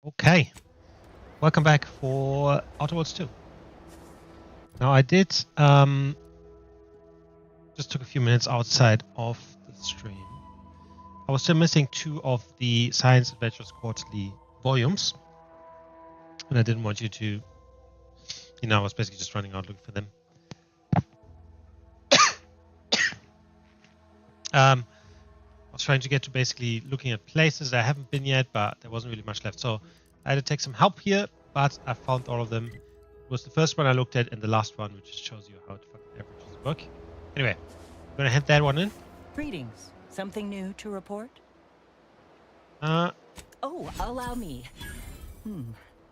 Okay, welcome back for Outer Worlds 2. Now I did just took a few minutes outside of the stream. I was still missing 2 of the Science Adventures quarterly volumes, and I didn't want you to, I was basically just running out looking for them. I was trying to get to basically looking at places that I haven't been yet, but there wasn't really much left. So I had to take some help here, but I found all of them. It was the first one I looked at and the last one, which just shows you how to fucking averages work. Anyway, I'm gonna head that one in. Greetings. Something new to report? Oh, allow me.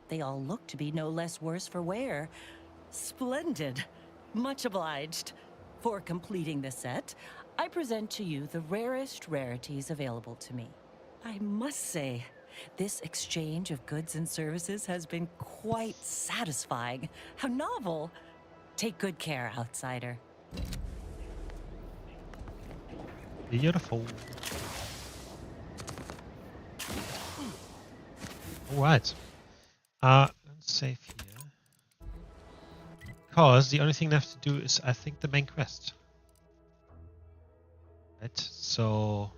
They all look to be no less worse for wear. Splendid. Much obliged. For completing the set, I present to you the rarest rarities available to me. I must say, this exchange of goods and services has been quite satisfying. How novel. Take good care, outsider. beautiful. All right. Let's save here. Because the only thing left to do is, I think, the main quest. Right, so...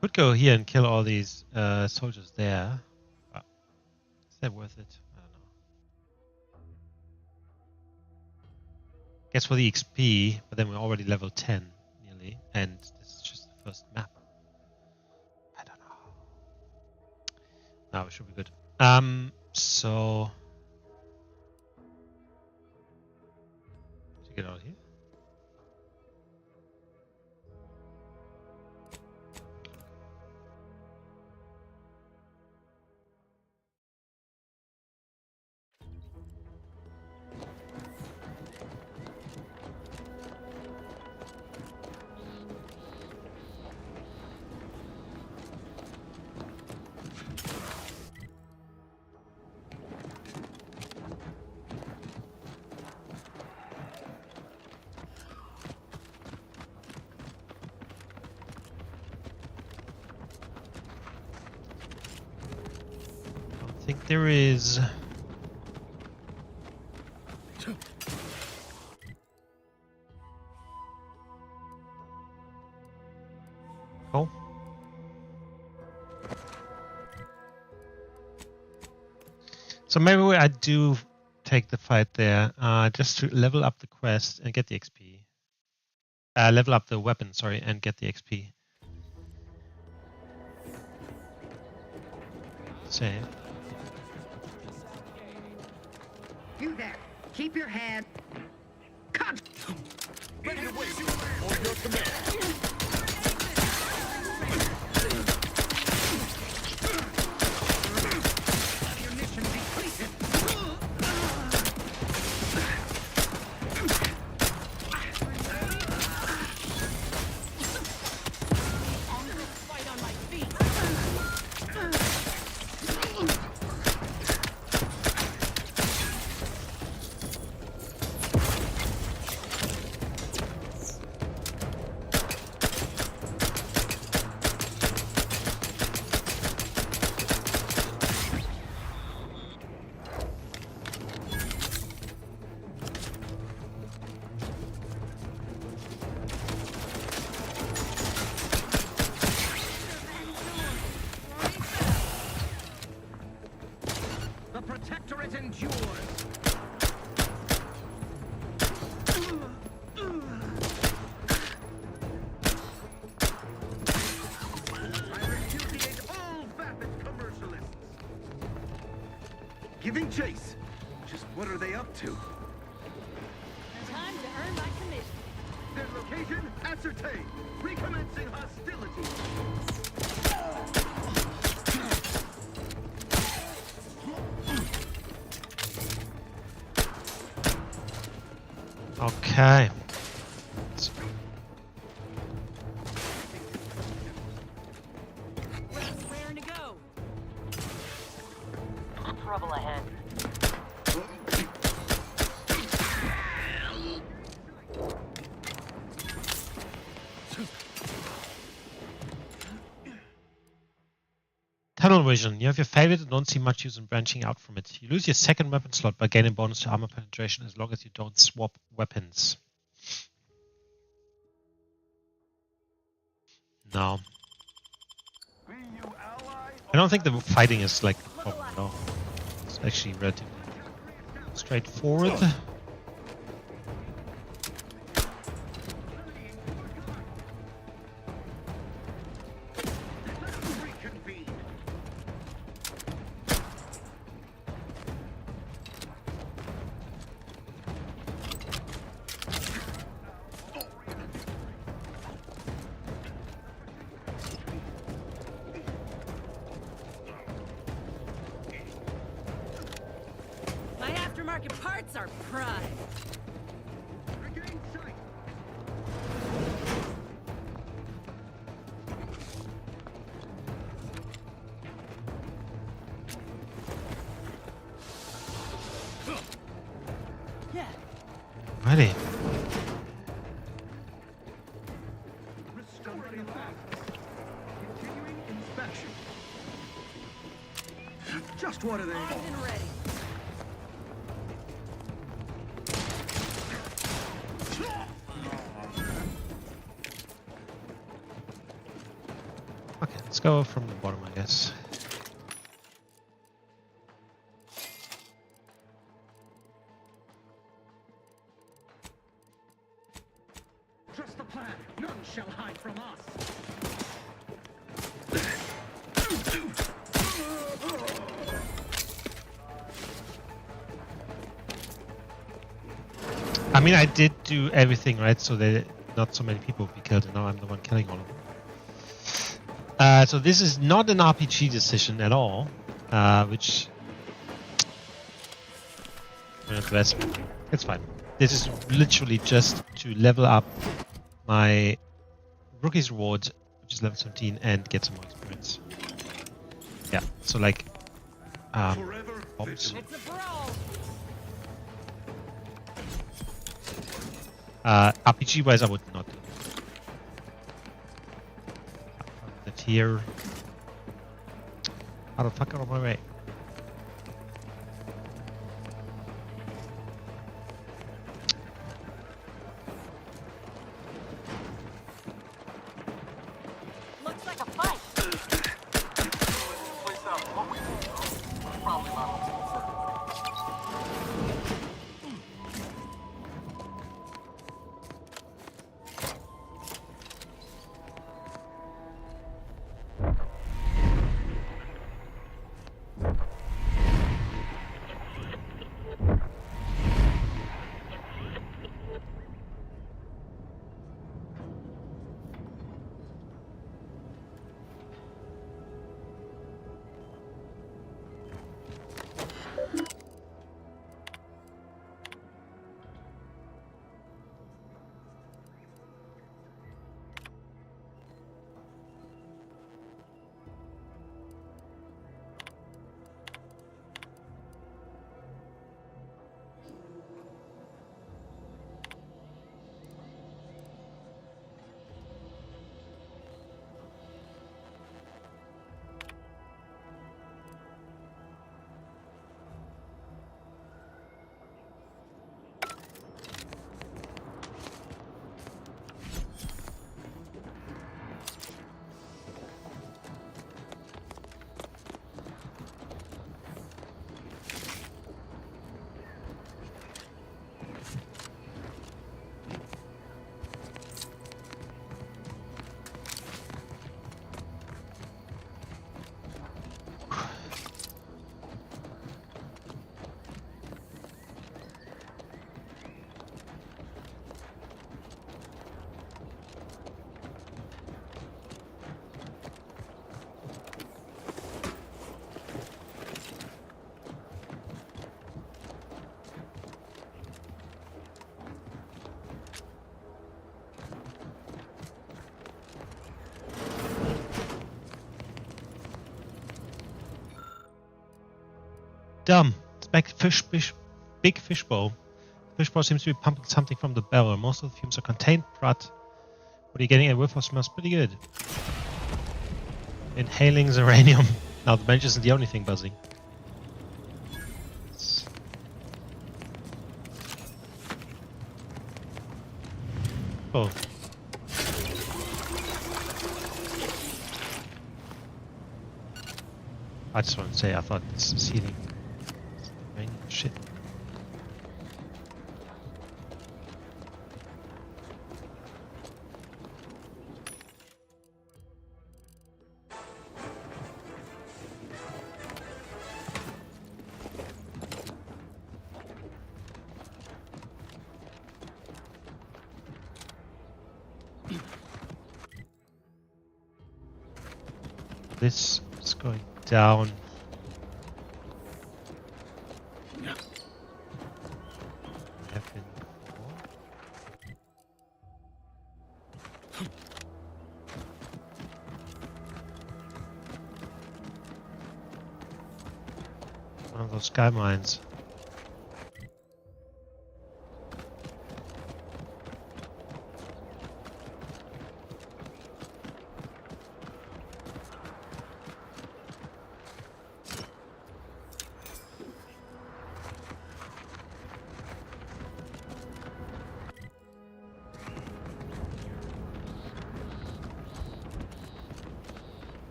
could go here and kill all these soldiers there. But is that worth it? I don't know. Guess for the XP, but then we're already level 10 nearly, and this is just the first map. I don't know. No, it should be good. So to get out of here. I think there is. Cool. So maybe I do take the fight there, just to level up the quest and get the XP. Level up the weapon, sorry, and get the XP. Save. You there! Keep your head. Cut! Ready to wait on your command. Ammunition depleted. Fight on my feet. The Protectorate endures. I repudiate all vapid commercialists. Giving chase. Just what are they up to? Time to earn my commission. Their location ascertained. Recommencing hostilities. Okay. Raring to go. Trouble ahead. Tunnel vision. You have your favorite and don't see much use in branching out from it. You lose your second weapon slot by gaining bonus to armor penetration as long as you don't swap weapons. No. I don't think the fighting is like a problem at all. It's actually relatively straightforward. Reconvene. My aftermarket parts are prime. Regain sight. Yeah. Ready. Restoring effect. Continuing inspection. Just what are they? Armed and ready. Okay, let's go from the bottom, I guess. Trust the plan. None shall hide from us. I mean, I did do everything right, so that not so many people will be killed, and now I'm the one killing all of them. So this is not an RPG decision at all, which it's fine. This is literally just to level up my rookie's reward, which is level 17, and get some more experience. Yeah, so like, Forever bombs. vigilant. It's a brawl. RPG wise, I would not do that here. How the fuck out of my way? Looks like a fight. Dumb. It's big fishbowl. Fishbowl seems to be pumping something from the barrel. Most of the fumes are contained, but what are you getting? A whiff of smells pretty good. Inhaling uranium. Now the bench isn't the only thing buzzing. Oh. I just want to say I thought this ceiling was raining shit. This is going down. Have been before. One of those sky mines.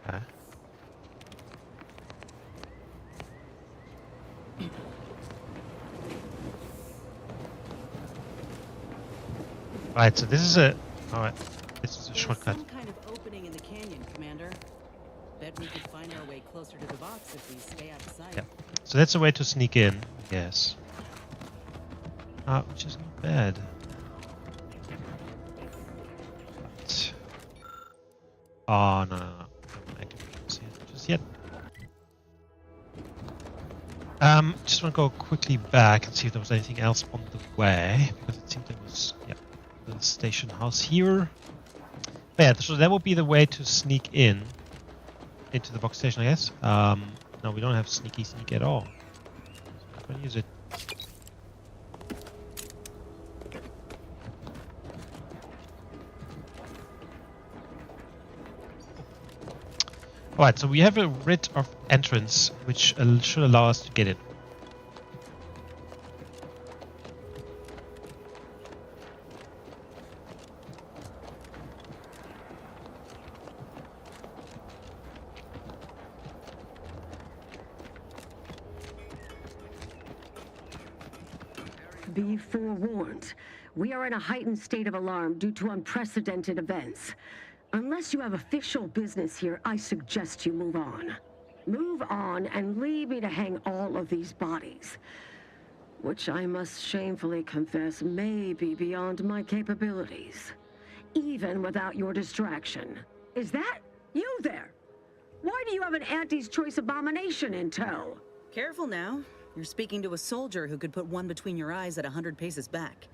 Okay. Right, so this is a... Alright, this is a shortcut. Some kind of opening in the canyon, Commander. Bet we could find our way closer to the box if we stay out of sight. Yeah. So that's a way to sneak in, I guess. Which is not bad. But... Oh, no. I can't see it just yet. Just want to go quickly back and see if there was anything else on the way. Because it seemed there was, yeah, the station house here. But yeah, so that would be the way to sneak in. Into the box station, I guess. No, we don't have sneak at all. I'm gonna use it. Alright, so we have a writ of entrance, which should allow us to get in. Be forewarned. We are in a heightened state of alarm due to unprecedented events. Unless you have official business here, I suggest you move on. Move on and leave me to hang all of these bodies. Which I must shamefully confess may be beyond my capabilities. Even without your distraction. Is that you there? Why do you have an Auntie's Choice abomination in tow? Careful now. You're speaking to a soldier who could put one between your eyes at 100 paces back.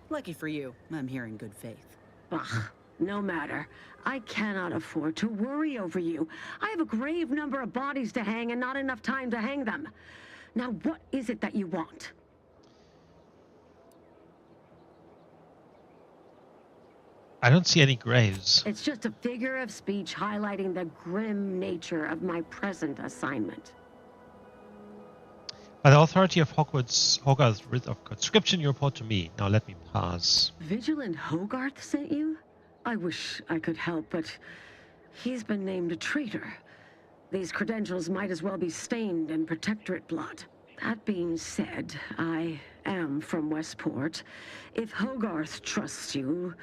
Lucky for you, I'm here in good faith. Ugh, no matter. I cannot afford to worry over you. I have a grave number of bodies to hang and not enough time to hang them. Now, what is it that you want? I don't see any graves. It's just a figure of speech highlighting the grim nature of my present assignment. By the authority of Hogarth's writ of conscription, you report to me. Now let me pass. Vigilant Hogarth sent you? I wish I could help, but he's been named a traitor. These credentials might as well be stained in Protectorate blood. That being said, I am from Westport. If Hogarth trusts you,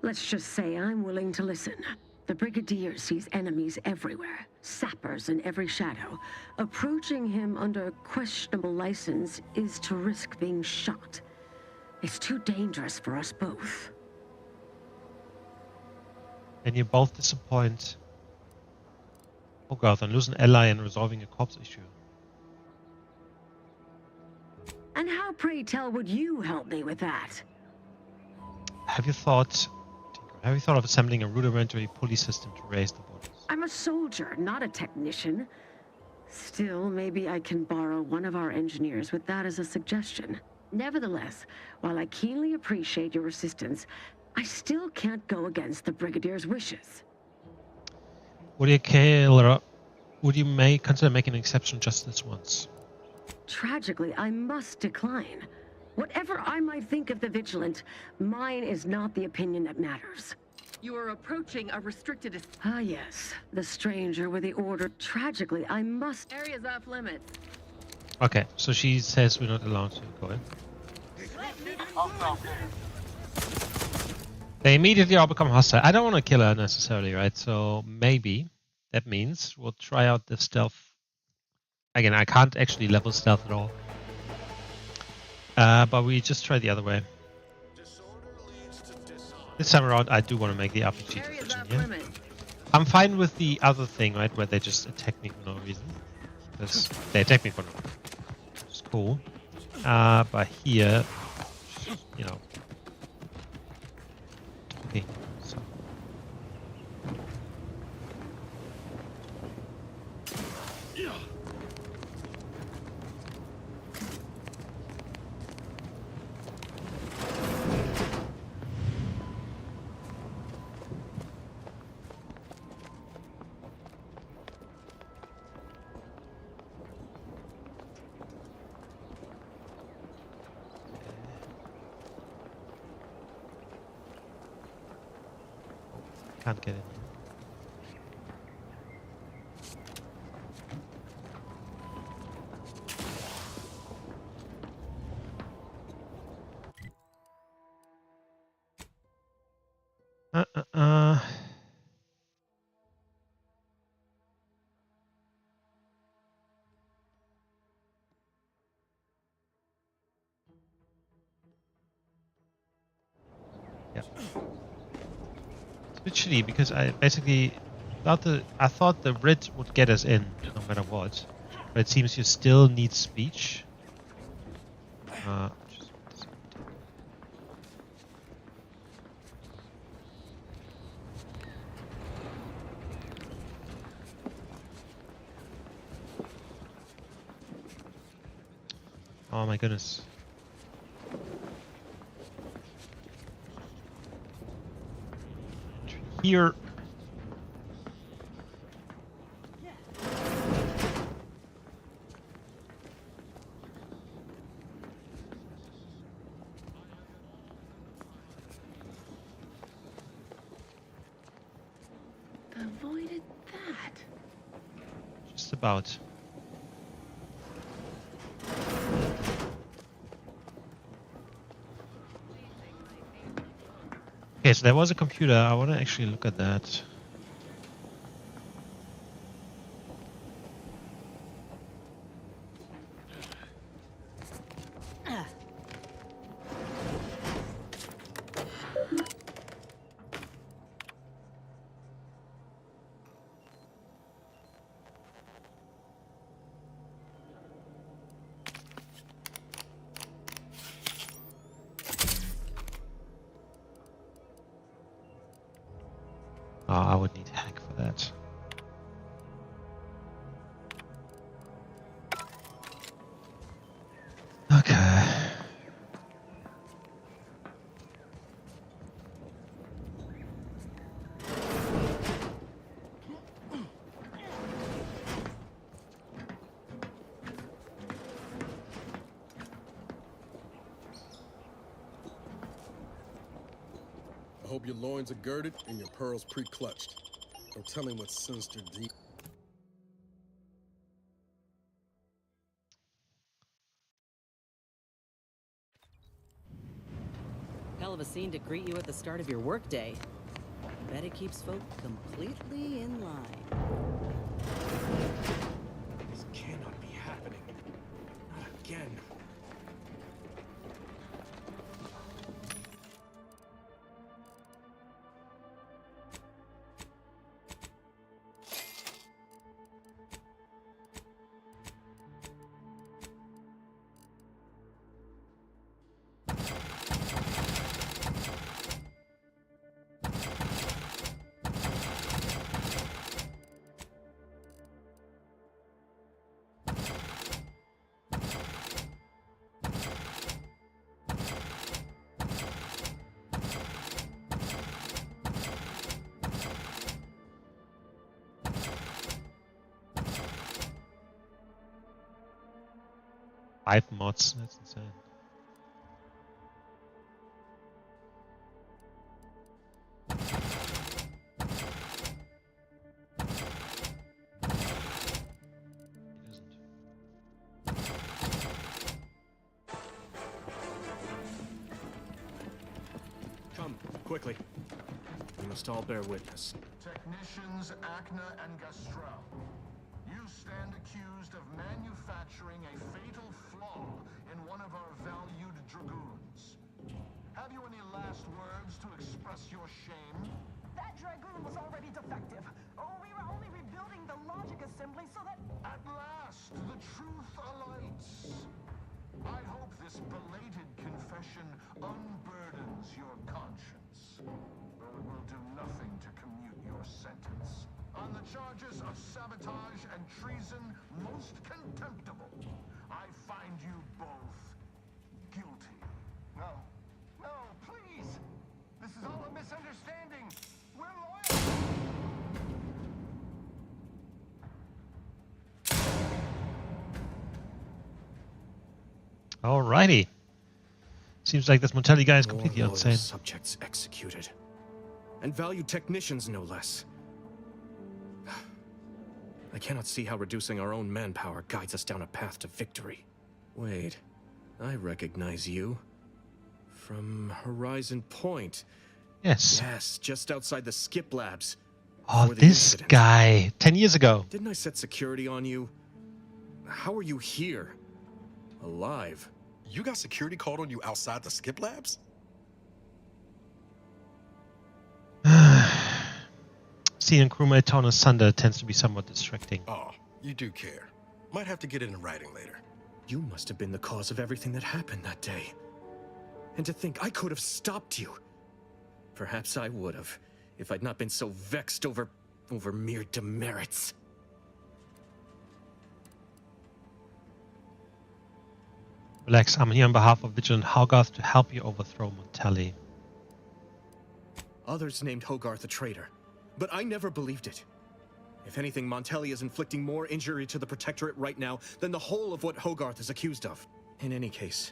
let's just say I'm willing to listen. The Brigadier sees enemies everywhere, sappers in every shadow. Approaching him under questionable license is to risk being shot. It's too dangerous for us both. And you both disappoint Hogarth and lose an ally in resolving a corpse issue. And how, pray tell, would you help me with that? Have you thought of assembling a rudimentary pulley system to raise the borders? I'm a soldier, not a technician. Still, maybe I can borrow one of our engineers with that as a suggestion. Nevertheless, while I keenly appreciate your assistance, I still can't go against the Brigadier's wishes. Would you consider making an exception just this once? Tragically, I must decline. Whatever I might think of the Vigilant, mine is not the opinion that matters. You are approaching a restricted Ah, yes. The stranger with the order. Tragically, I must... areas off limits. Okay, so she says we're not allowed to go in. They immediately all become hostile. I don't want to kill her necessarily, right? So maybe that means we'll try out the stealth. Again, I can't actually level stealth at all. But we just try the other way. This time around, I do want to make the RPG Areas decision off here. limits. I'm fine with the other thing, right, where they just attack me for no reason. Because they attack me for no reason. Which is cool. But here, you know. Okay, so. Can't get in here. Yeah. It's a bit shitty because I basically I thought the writ would get us in no matter what, but it seems you still need speech. Oh my goodness. Here. Avoided that. Just about. Okay, so there was a computer. I want to actually look at that. Oh, I would need hack for that. Okay. I hope your loins are girded and your pearls pre-clutched. I'm telling what sinister deep. Hell of a scene to greet you at the start of your workday. Bet it keeps folk completely in line. This cannot be happening. Not again. 5 mods. That's insane. It isn't. Come, quickly. We must all bear witness. Technicians Acna and Gastrell, you stand accused of manufacturing a fatal flaw in one of our valued dragoons. Have you any last words to express your shame? That dragoon was already defective. Oh, we were only rebuilding the logic assembly so that... At last, the truth alights. I hope this belated confession unburdens your conscience, though it will do nothing to commute your sentence. On the charges of sabotage and treason most contemptible, I find you both guilty. No. No, please! This is all a misunderstanding. We're loyal. Alrighty. Seems like this Montelli guy is completely More insane. subjects executed. And valued technicians, no less. I cannot see how reducing our own manpower guides us down a path to victory. Wait, I recognize you. From Horizon Point. Yes. Yes, just outside the Skip Labs. Oh, before the this incident. guy. 10 years ago. Didn't I set security on you? How are you here? Alive? You got security called on you outside the Skip Labs? Seeing crewmate torn asunder tends to be somewhat distracting. Oh, you do care. Might have to get it in writing later. You must have been the cause of everything that happened that day. And to think I could have stopped you. Perhaps I would have, if I'd not been so vexed over mere demerits. Relax, I'm here on behalf of Vigilant Hogarth to help you overthrow Montelli. Others named Hogarth a traitor, but I never believed it. If anything, Montelli is inflicting more injury to the Protectorate right now than the whole of what Hogarth is accused of. In any case,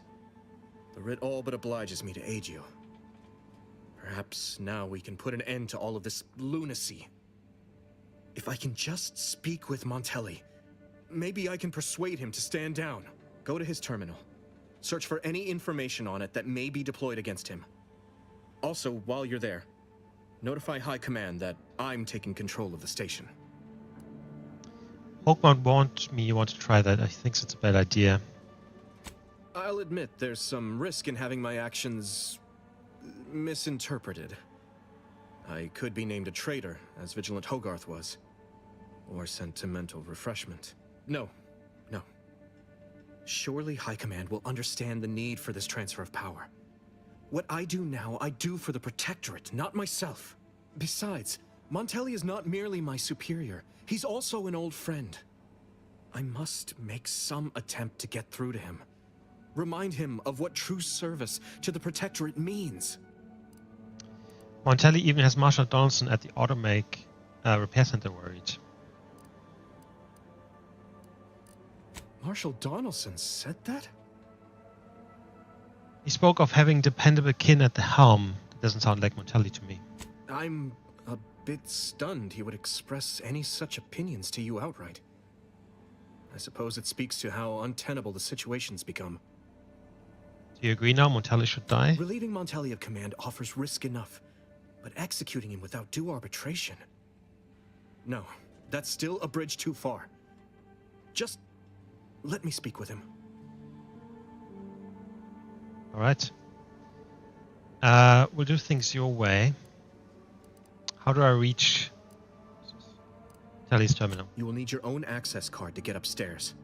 the writ all but obliges me to aid you. Perhaps now we can put an end to all of this lunacy. If I can just speak with Montelli, maybe I can persuade him to stand down. Go to his terminal. Search for any information on it that may be deployed against him. Also, while you're there, notify High Command that I'm taking control of the station. Pokemon warned me you want to try that. I think it's a bad idea. I'll admit there's some risk in having my actions misinterpreted. I could be named a traitor, as Vigilant Hogarth was. Or sent to mental refreshment. No. Surely High Command will understand the need for this transfer of power. What I do now, I do for the Protectorate, not myself. Besides, Montelli is not merely my superior. He's also an old friend. I must make some attempt to get through to him. Remind him of what true service to the Protectorate means. Montelli even has Marshal Donaldson at the Automake repair center worried. Marshal Donaldson said that? He spoke of having dependable kin at the helm. That doesn't sound like Montelli to me. I'm a bit stunned he would express any such opinions to you outright. I suppose it speaks to how untenable the situation's become. Do you agree now Montelli should die? Relieving Montelli of command offers risk enough, but executing him without due arbitration? No, that's still a bridge too far. Just let me speak with him. Alright. We'll do things your way. How do I reach Montelli's terminal? You will need your own access card to get upstairs.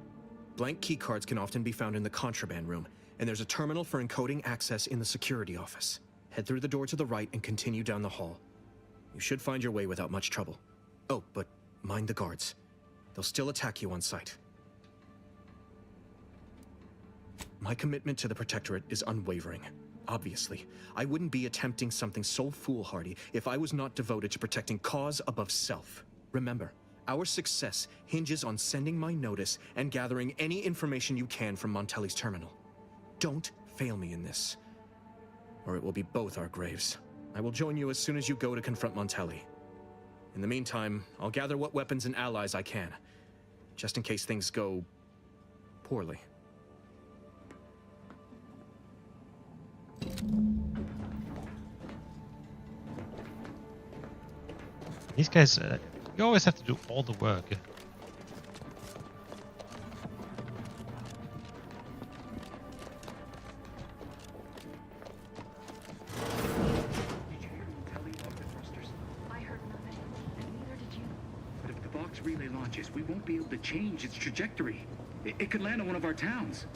Blank key cards can often be found in the contraband room, and there's a terminal for encoding access in the security office. Head through the door to the right and continue down the hall. You should find your way without much trouble. Oh, but mind the guards. They'll still attack you on sight. My commitment to the Protectorate is unwavering. Obviously, I wouldn't be attempting something so foolhardy if I was not devoted to protecting cause above self. Remember, Our success hinges on sending my notice and gathering any information you can from Montelli's terminal. Don't fail me in this, or it will be both our graves. I will join you as soon as you go to confront Montelli. In the meantime, I'll gather what weapons and allies I can, just in case things go poorly. These guys, you always have to do all the work. Relay launches, we won't be able to change its trajectory. It could land on one of our towns.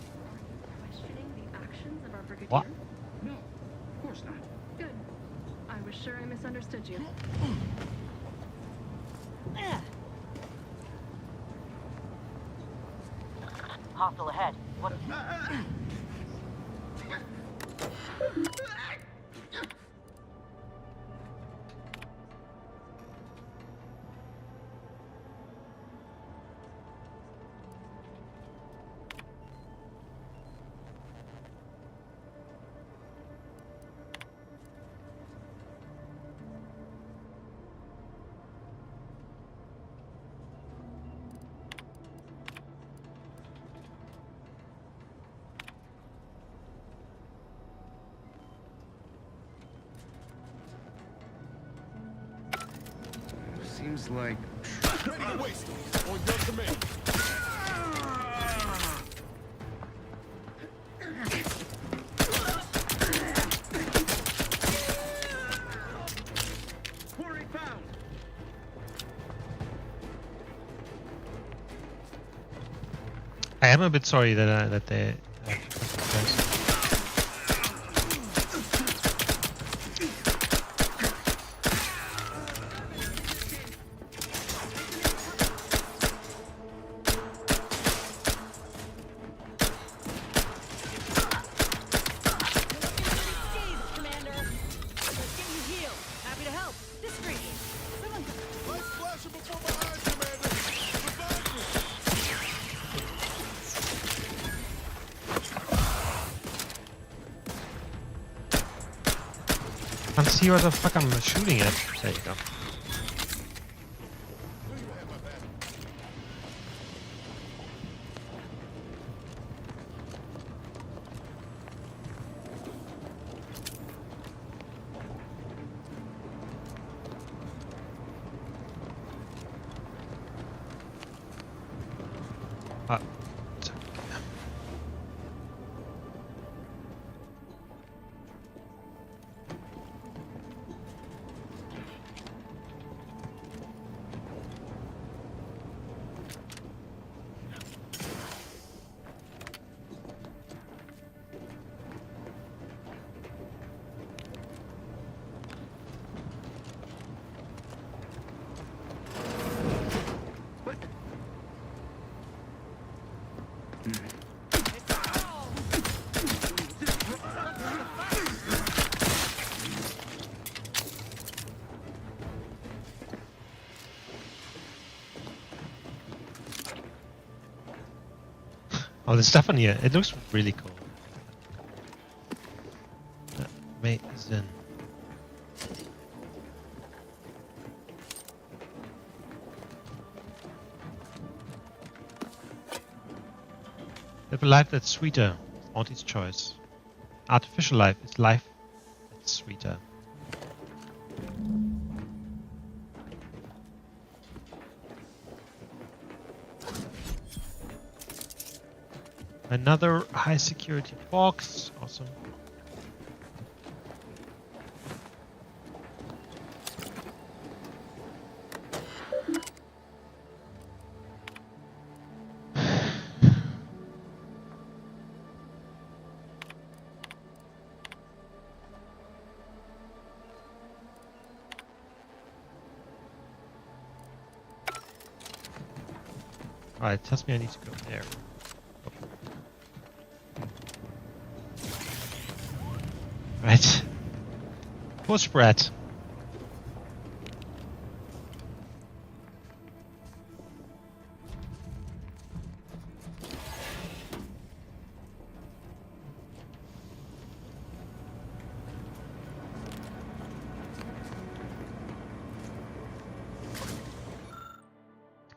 Questioning the actions of our brigadier? What? No, of course not. Good. I was sure I misunderstood you. Hostile ahead. What? Seems like... Ready to waste. On your command. Quarry found! I am a bit sorry that they. Can't see what the fuck I'm shooting at. There you go. It's okay. Oh, there's stuff on here. It looks really cool. Amazing. Live a life that's sweeter. Auntie's choice. Artificial life is life that's sweeter. Another high security box. Awesome. Alright, tells me I need to go there. Right. Poor spread.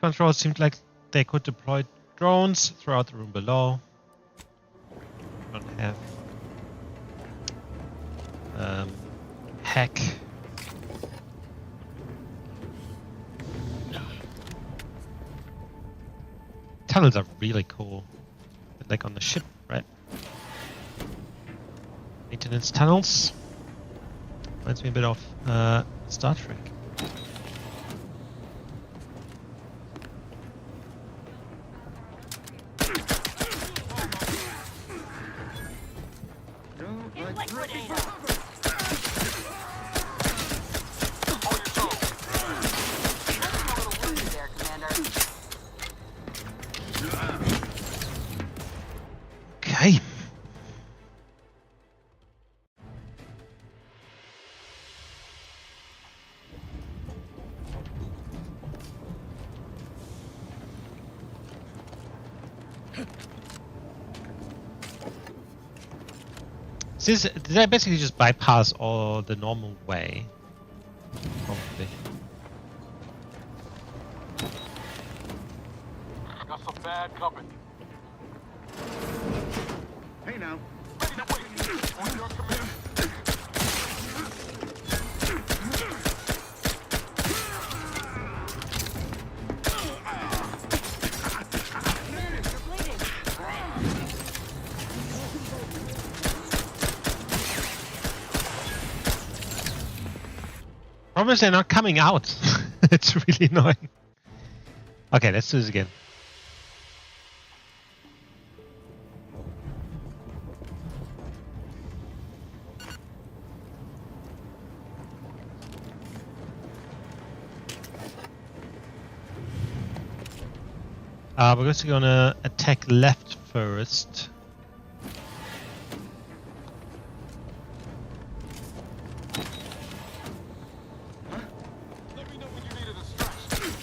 control, it seemed like they could deploy drones throughout the room below. Don't have hack. Tunnels are really cool, like on the ship, right? Maintenance tunnels. Reminds me a bit of Star Trek. Okay. Did I basically just bypass all the normal way? Probably. Got some bad company. Hey now. Ready to wait. On your command. Problem is they're not coming out. It's really annoying. Okay, let's do this again. We're just gonna attack left first. Let me know when you need a distraction.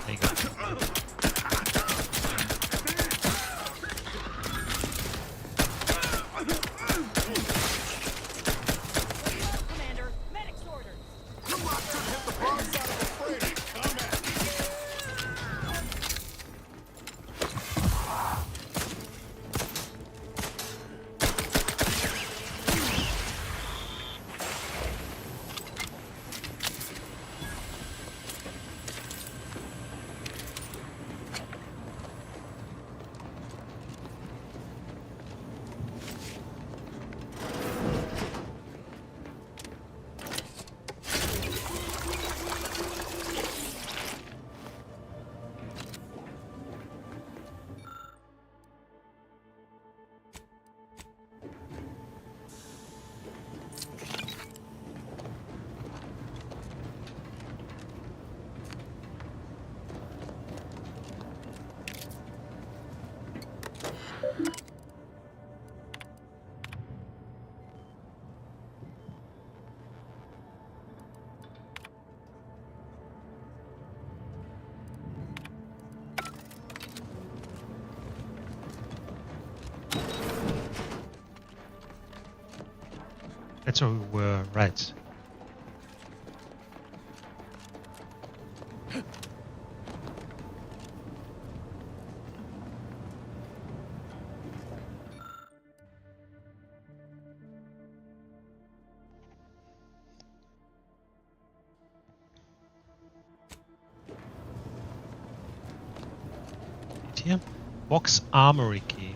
There you go. Commander, medic's orders. You lot should hit the broad side of the freighter. Come at me. That's where we were, right. Here, box armory key.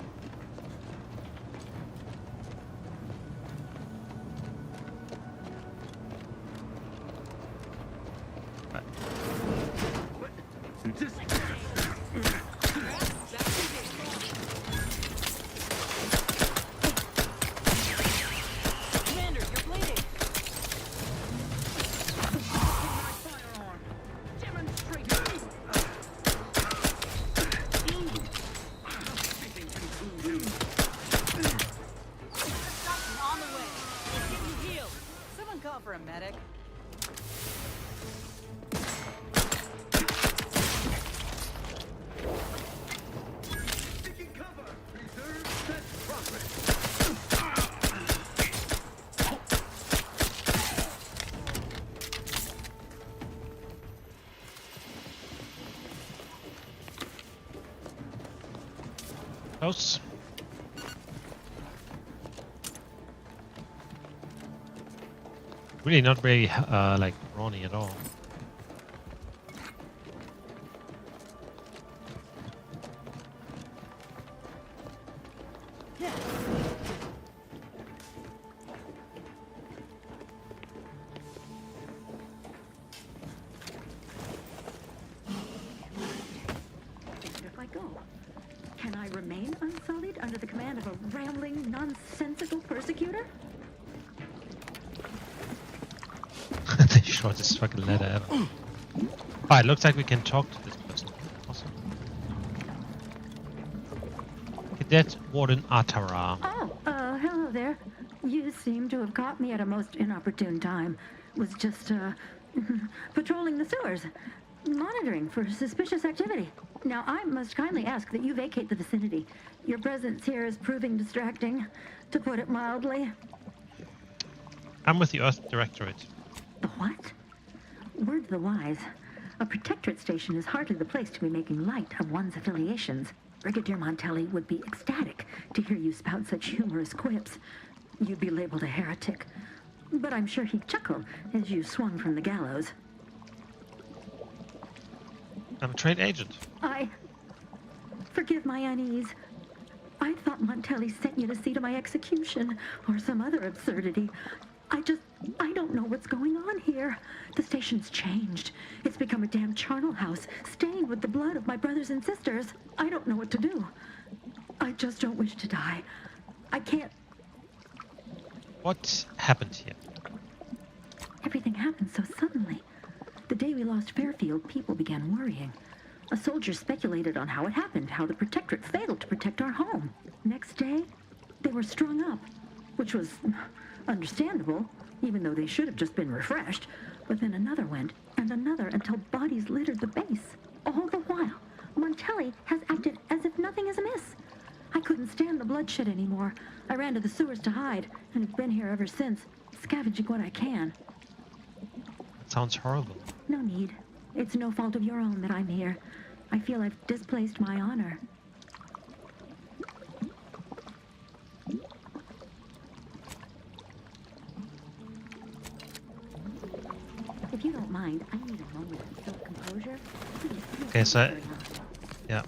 Commander, you're bleeding. On the way. Let's get you healed. Someone call for a medic. Close. Really not very like brawny at all. If I go, can I remain unsullied under the command of a rambling, nonsensical persecutor? The shortest fucking letter ever. Alright, looks like we can talk to this person. Awesome. Cadet Warden Atara. Oh, hello there. You seem to have caught me at a most inopportune time. Was just, patrolling the sewers. Monitoring for suspicious activity. Now, I must kindly ask that you vacate the vicinity. Your presence here is proving distracting, to put it mildly. I'm with the Earth Directorate. The what? Word to the wise. A protectorate station is hardly the place to be making light of one's affiliations. Brigadier Montelli would be ecstatic to hear you spout such humorous quips. You'd be labeled a heretic. But I'm sure he'd chuckle as you swung from the gallows. I'm a trade agent. Forgive my unease. I thought Montelli sent you to see to my execution, or some other absurdity. I don't know what's going on here. The station's changed. It's become a damn charnel house, stained with the blood of my brothers and sisters. I don't know what to do. I just don't wish to die. I can't... What happened here? Everything happened so suddenly. The day we lost Fairfield, people began worrying. A soldier speculated on how it happened, how the Protectorate failed to protect our home. Next day, they were strung up, which was understandable, even though they should have just been refreshed. But then another went, and another, until bodies littered the base. All the while, Montelli has acted as if nothing is amiss. I couldn't stand the bloodshed anymore. I ran to the sewers to hide, and have been here ever since, scavenging what I can. That sounds horrible. No need. It's no fault of your own that I'm here. I feel I've displaced my honor. If you don't mind, I need a moment of self-composure. Please, Okay, so... Yeah.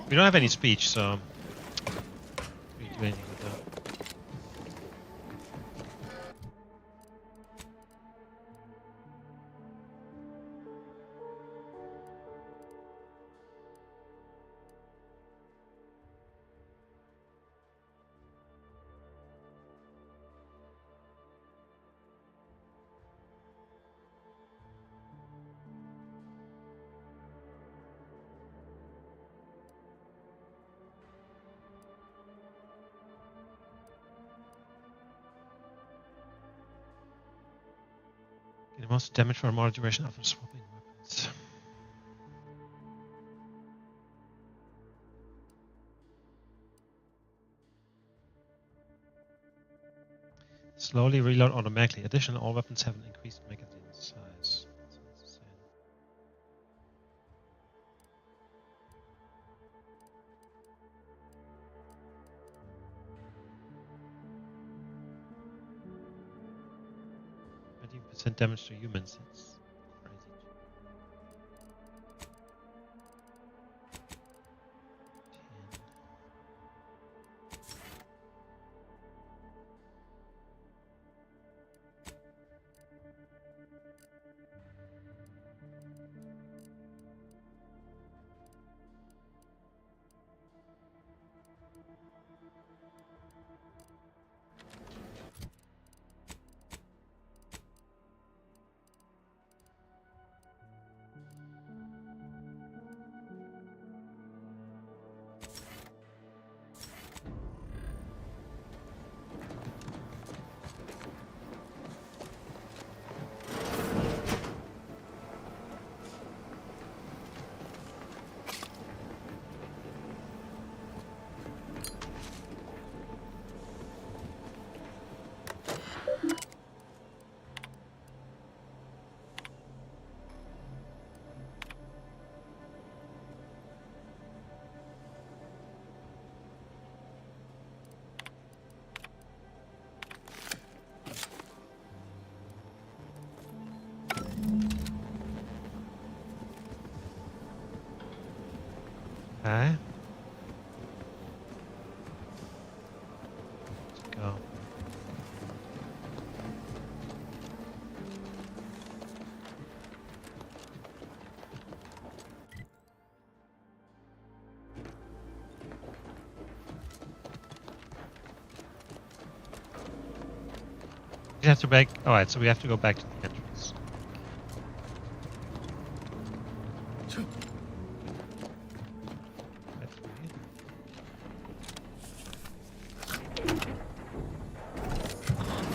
We don't have any speech, so... We can do anything with that. The most damage for a more duration after swapping weapons. Slowly reload automatically. Additionally, all weapons have an increased magazine size. Sounds insane. Percent damage to humans. It's crazy. Okay. Let's go. We have to back. All right, so we have to go back to the entrance.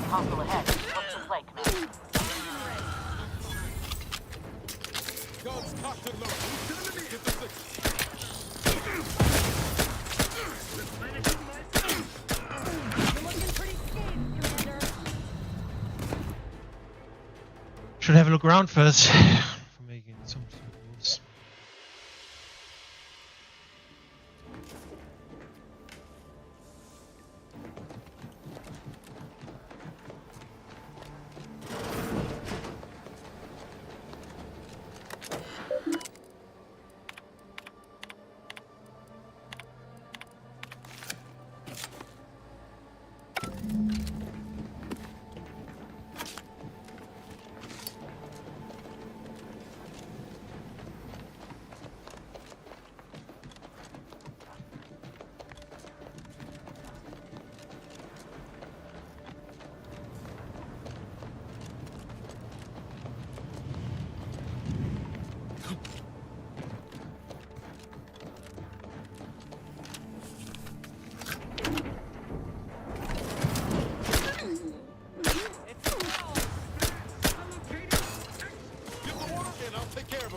Hostile ahead. What's the play, Commander? Guns cocked and loaded. Get the six. You're looking pretty scared, Commander. Should have a look around first for making some moves.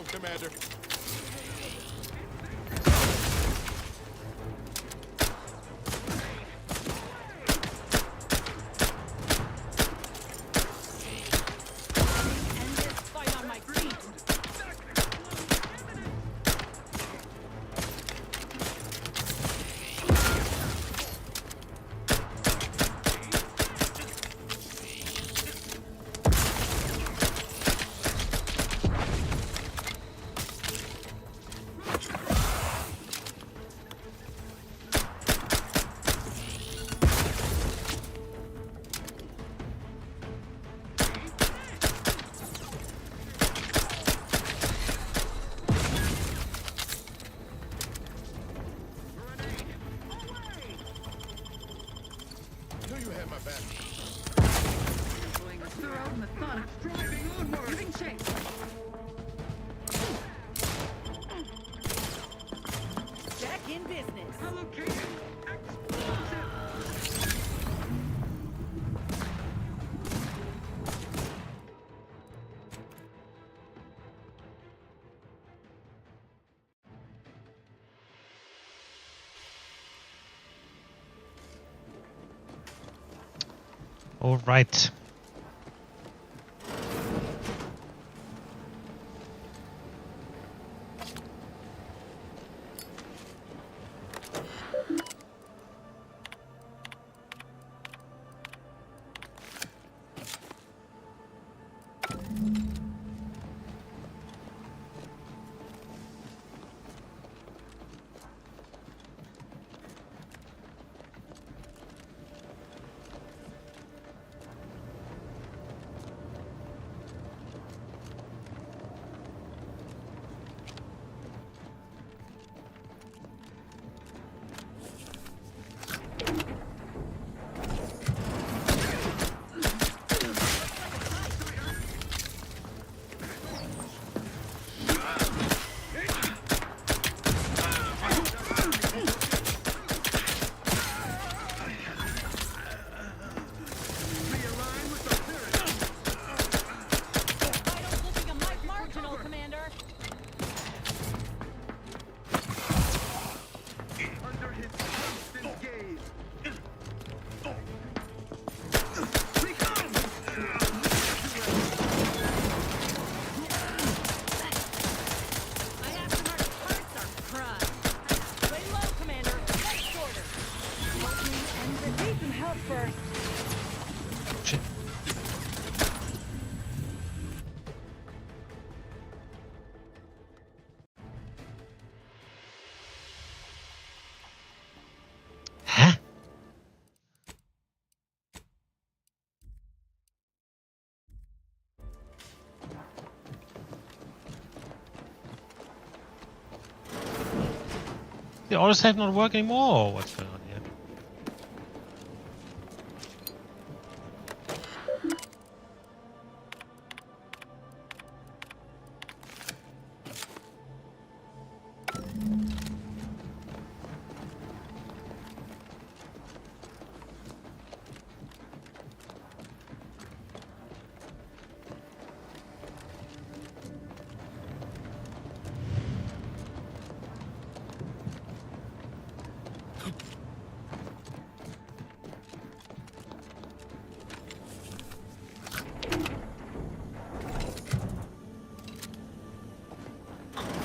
Commander. End this fight on my feet. Back in business. All right. The autosave not work anymore? What's going on here?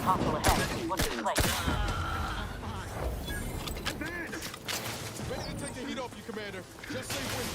Hostile ahead. What's your place? Ready to take the heat off you, Commander. Just say when.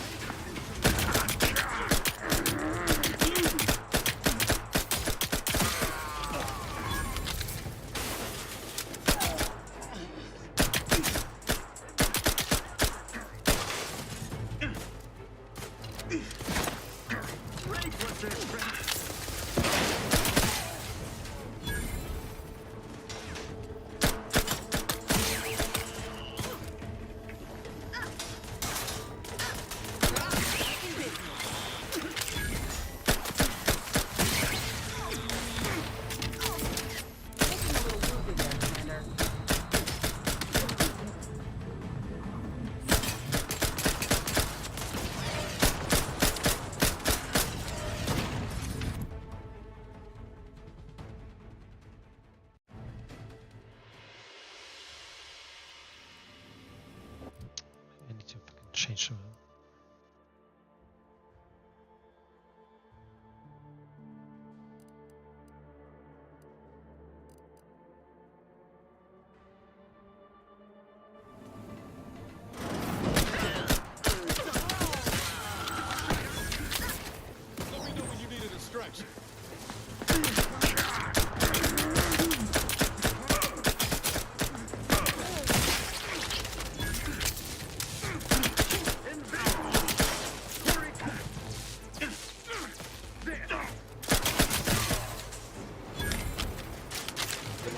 I need to fucking change them. Let me know when you need a distraction.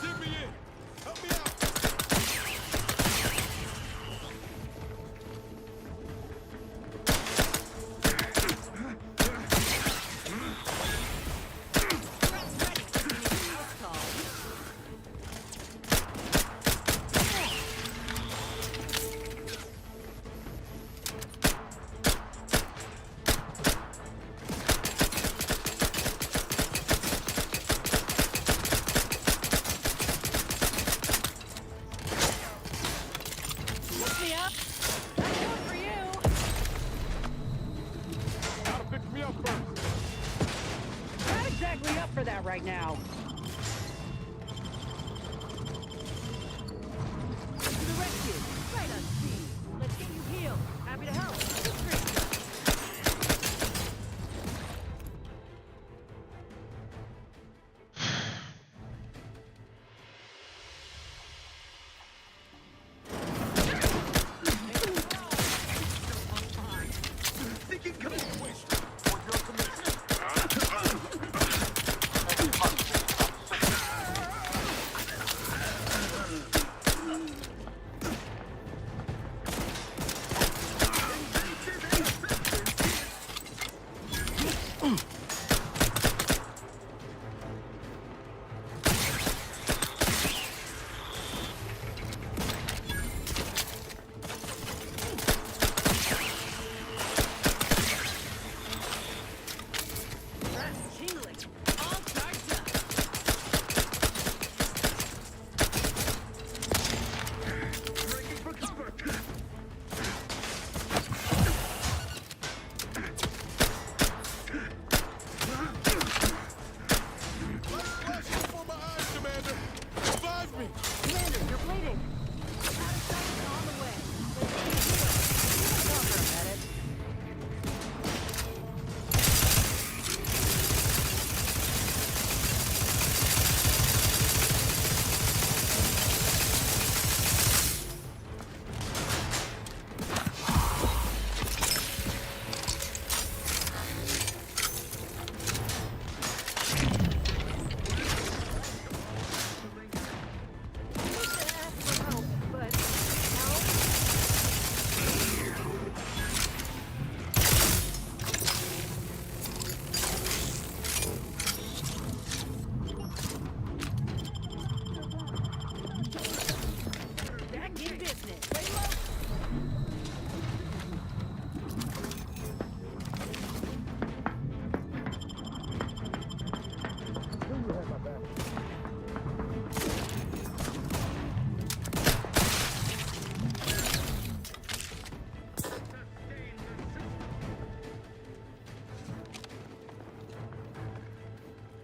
Dig me in. Help me out. Look me up. That's one for you. Gotta fix me up first. Not exactly up for that right now. To the rescue. Right on speed. Let's get you healed. Happy to help. Great.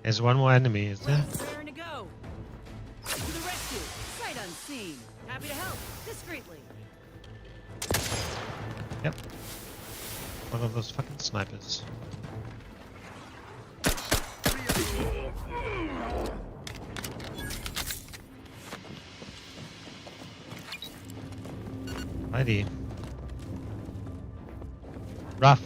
There's one more enemy, is there? Raring to go. To the rescue. Sight unseen. Happy to help. Discreetly. Yep. One of those fucking snipers. Righty. Rough.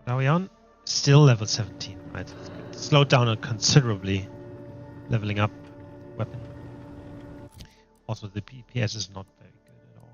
Are we on? Still level 17, right? Slowed down considerably. Leveling up weapon. Also, the DPS is not very good at all.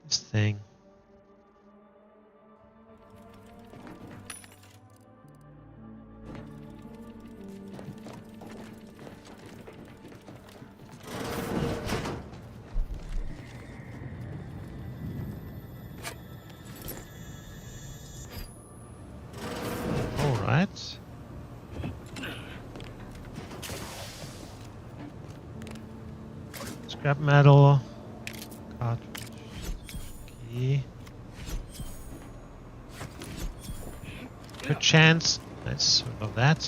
This thing. All right. Scrap metal. Cartridge. Key. Good chance. Let's remove that.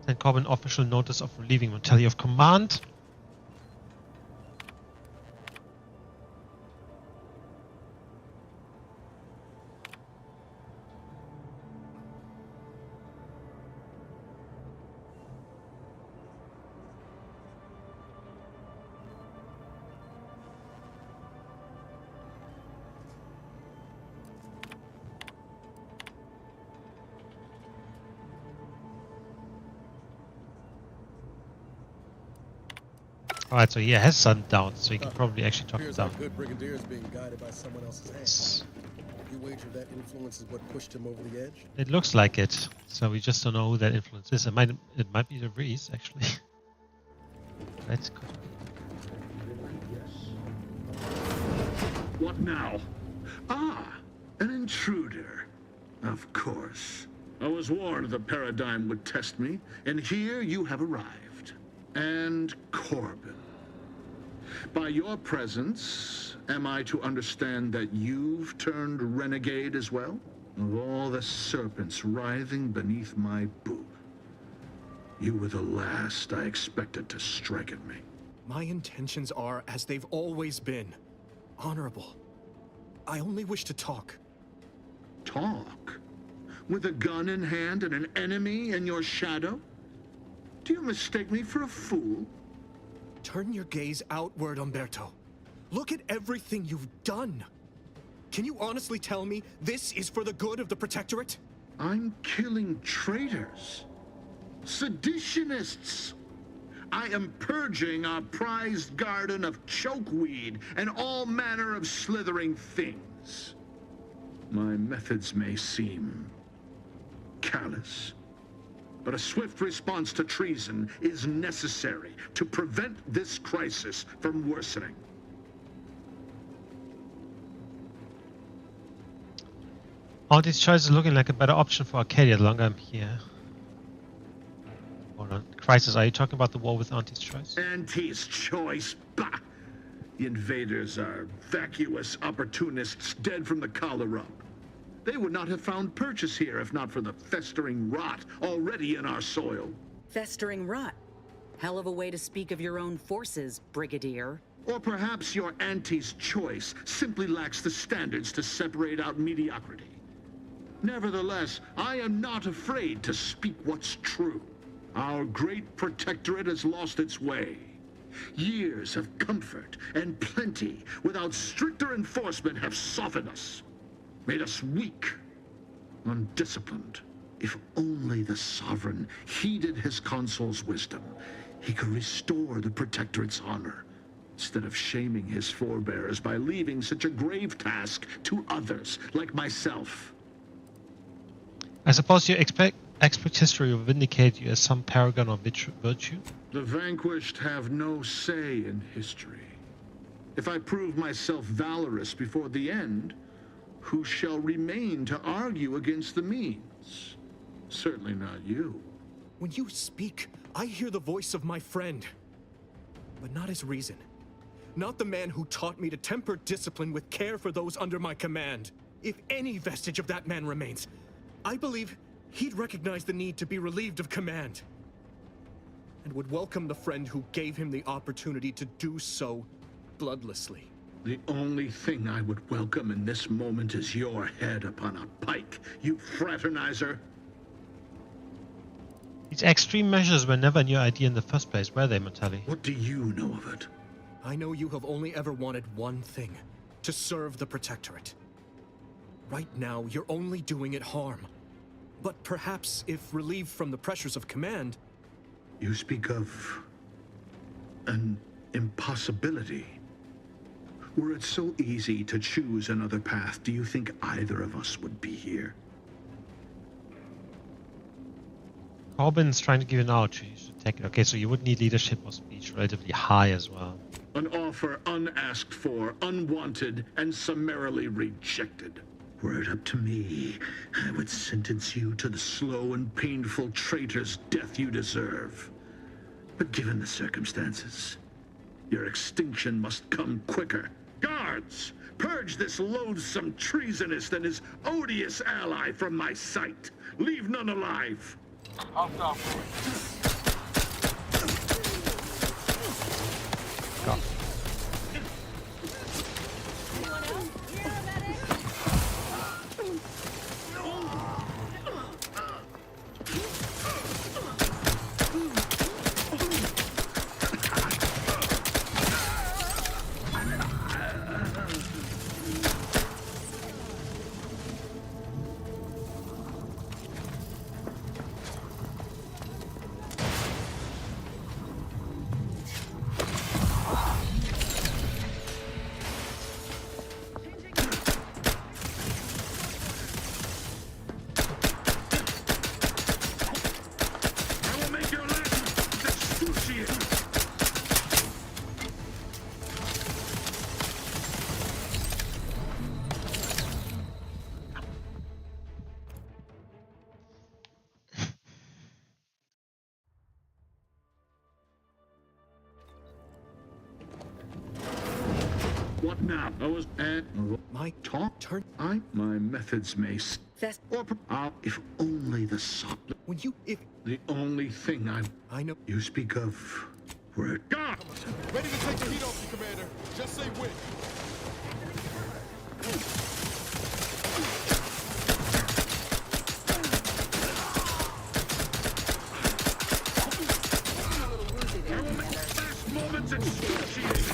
Send Corbin official notice of relieving Montelli of command. Alright, so he has some doubts, so he can probably actually talk him Appears down. our good brigadier is being guided by someone else's hand. You wager that influence is what pushed him over the edge? It looks like it, so we just don't know who that influence is. It might be the breeze, actually. That's good. What now? Ah, an intruder. Of course. I was warned the paradigm would test me, and here you have arrived. And Corbin. By your presence, am I to understand that you've turned renegade as well? Of all the serpents writhing beneath my boot, you were the last I expected to strike at me. My intentions are as they've always been. Honorable. I only wish to talk. Talk? With a gun in hand and an enemy in your shadow? Do you mistake me for a fool? Turn your gaze outward, Umberto. Look at everything you've done. Can you honestly tell me this is for the good of the Protectorate? I'm killing traitors. Seditionists. I am purging our prized garden of chokeweed and all manner of slithering things. My methods may seem callous, but a swift response to treason is necessary to prevent this crisis from worsening. Auntie's choice is looking like a better option for Arcadia the longer I'm here. Hold on. Crisis, are you talking about the war with Auntie's choice? Auntie's choice? Bah! The invaders are vacuous opportunists dead from the collar up. They would not have found purchase here if not for the festering rot already in our soil. Festering rot? Hell of a way to speak of your own forces, Brigadier. Or perhaps your auntie's choice simply lacks the standards to separate out mediocrity. Nevertheless, I am not afraid to speak what's true. Our great protectorate has lost its way. Years of comfort and plenty without stricter enforcement have softened us, made us weak, undisciplined. If only the Sovereign heeded his consul's wisdom, he could restore the Protectorate's honor, instead of shaming his forebears by leaving such a grave task to others like myself. I suppose you expect history will vindicate you as some paragon of virtue? The vanquished have no say in history. If I prove myself valorous before the end, who shall remain to argue against the means? Certainly not you. When you speak, I hear the voice of my friend, but not his reason. Not the man who taught me to temper discipline with care for those under my command. If any vestige of that man remains, I believe he'd recognize the need to be relieved of command, and would welcome the friend who gave him the opportunity to do so bloodlessly. The only thing I would welcome in this moment is your head upon a pike, you fraternizer. These extreme measures were never a new idea in the first place, were they, Montali? What do you know of it? I know you have only ever wanted one thing, to serve the Protectorate. Right now, you're only doing it harm. But perhaps if relieved from the pressures of command... You speak of an impossibility. Were it so easy to choose another path, do you think either of us would be here? Corbin's trying to give an out. You should take it. Okay, so you would need leadership or speech relatively high as well. An offer unasked for, unwanted, and summarily rejected. Were it up to me, I would sentence you to the slow and painful traitor's death you deserve. But given the circumstances, your extinction must come quicker. Guards, purge this loathsome treasonist and his odious ally from my sight. Leave none alive. Go. What now? I was at my talk turn. My methods may Fast or if only the When you the only thing I know you speak of were God. Ready to take the heat off you, Commander. Just say when. Last moments excruciating.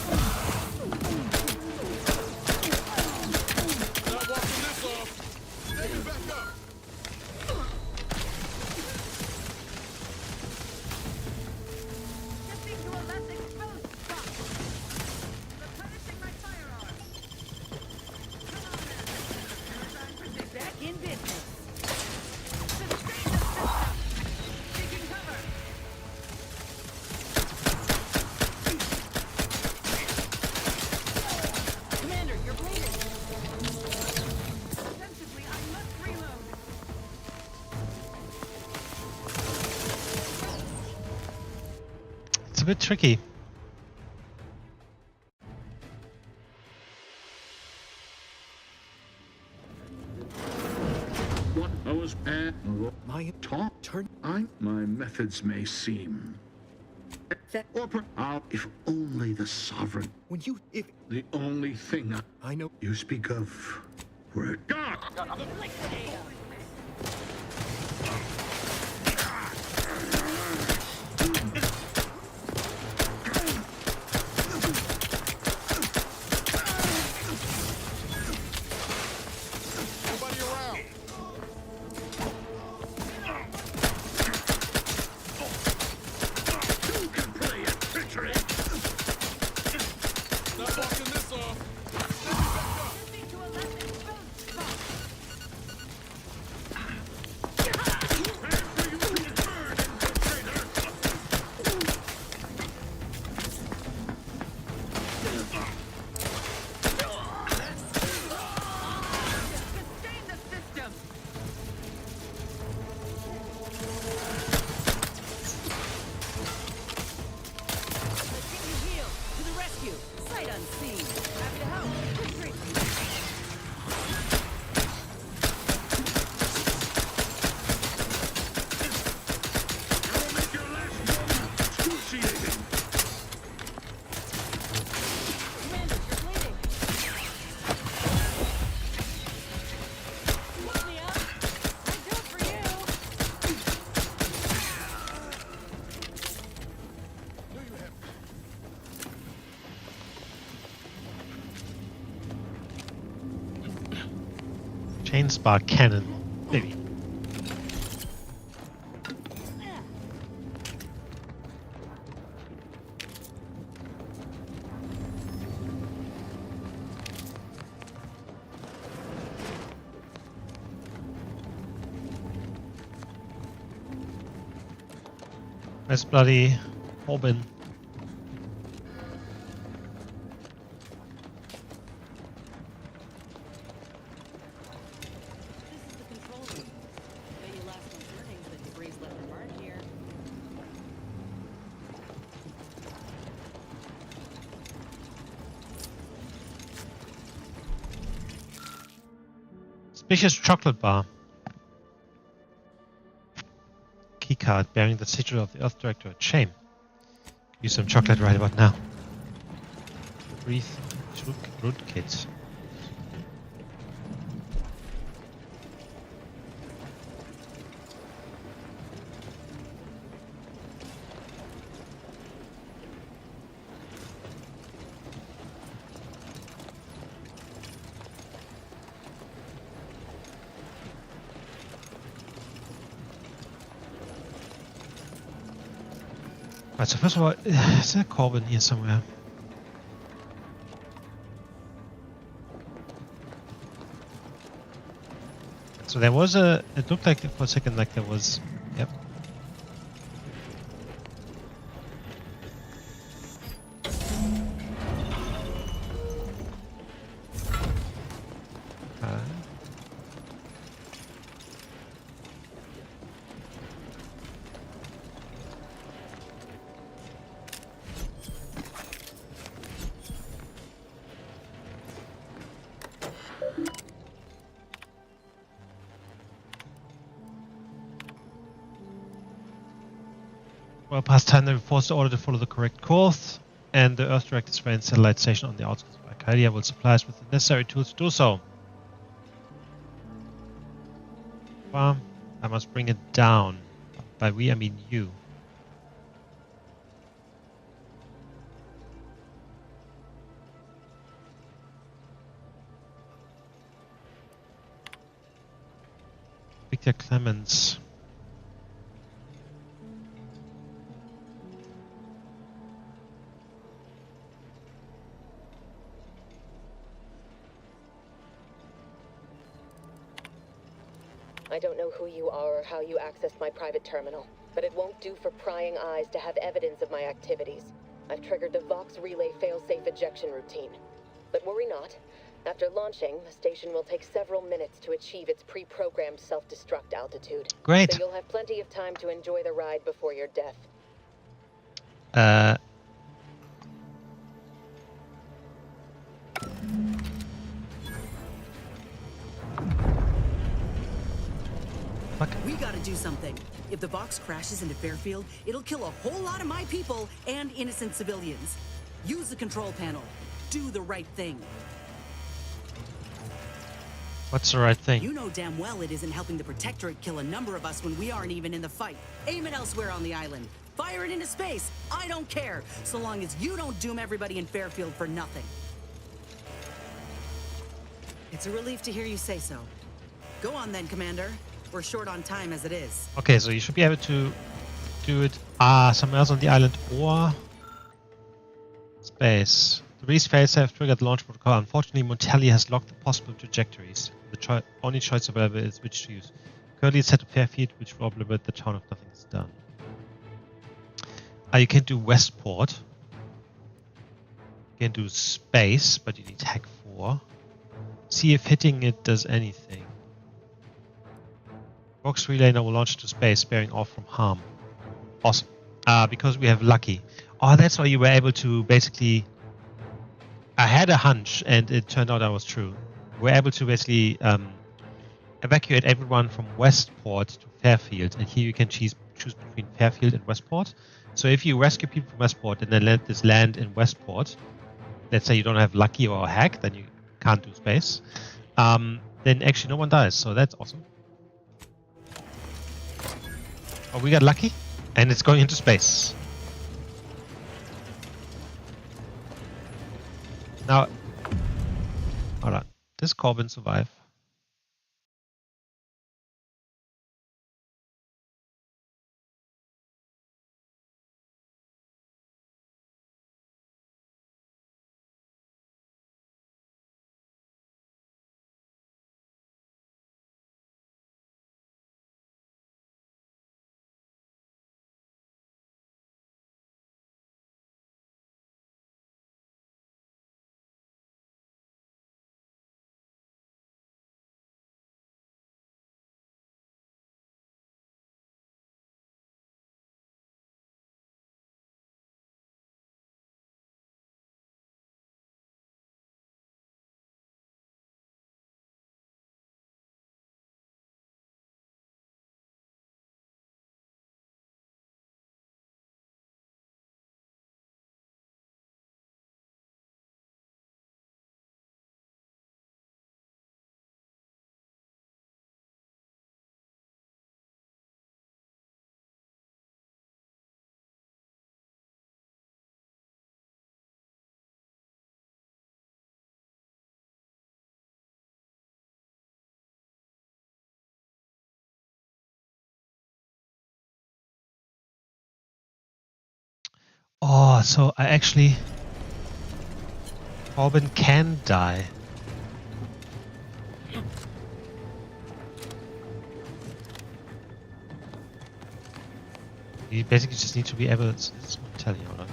It's a bit tricky. What I was at my talk turn my methods may seem. If only the sovereign. If the only thing I know you speak of were God. Chainspar cannon, maybe. Where's bloody Corbin? Suspicious chocolate bar. Keycard bearing the sigil of the Earth Directorate. Shame. Use some chocolate right about now. Breathe root kits. Right, so first of all, is there a Corbin here somewhere? So there was a, it looked like for a second like there was, yep. Well, past time they forced the order to follow the correct course, and the Earth Director's Surveillance satellite station on the outskirts of Arcadia will supply us with the necessary tools to do so. Well, I must bring it down. By we, I mean you. Victor Clemens. I don't know who you are or how you accessed my private terminal, but it won't do for prying eyes to have evidence of my activities. I've triggered the Vox Relay failsafe ejection routine. But worry not. After launching, the station will take several minutes to achieve its pre-programmed self-destruct altitude. Great. So you'll have plenty of time to enjoy the ride before your death. We gotta do something. If the Vox crashes into Fairfield, it'll kill a whole lot of my people and innocent civilians. Use the control panel. Do the right thing. What's the right thing? You know damn well it isn't helping the Protectorate kill a number of us when we aren't even in the fight. Aim it elsewhere on the island. Fire it into space. I don't care, so long as you don't doom everybody in Fairfield for nothing. It's a relief to hear you say so. Go on then, Commander. We're short on time as it is. Okay, so you should be able to do it somewhere else on the island or space. The Reese fails have triggered the launch protocol. Unfortunately, Montelli has locked the possible trajectories. The only choice available is which to use. Currently it's set to Fairfield, which will obliterate the town if nothing is done. You can do Westport. You can do space, but you need Hack 4. See if hitting it does anything. Vox relay now will launch to space, sparing off from harm. Awesome. Because we have Lucky. Oh, that's why you were able to basically... I had a hunch, and it turned out that was true. We're able to basically evacuate everyone from Westport to Fairfield, and here you can choose between Fairfield and Westport. So if you rescue people from Westport and then let this land in Westport, let's say you don't have Lucky or Hack, then you can't do space, then actually no one dies, so that's awesome. Oh, we got Lucky, and it's going into space. Now, hold on. Does Corbin survive? Oh, so I actually... Corbin can die. You basically just need to be able to tell you, hold on.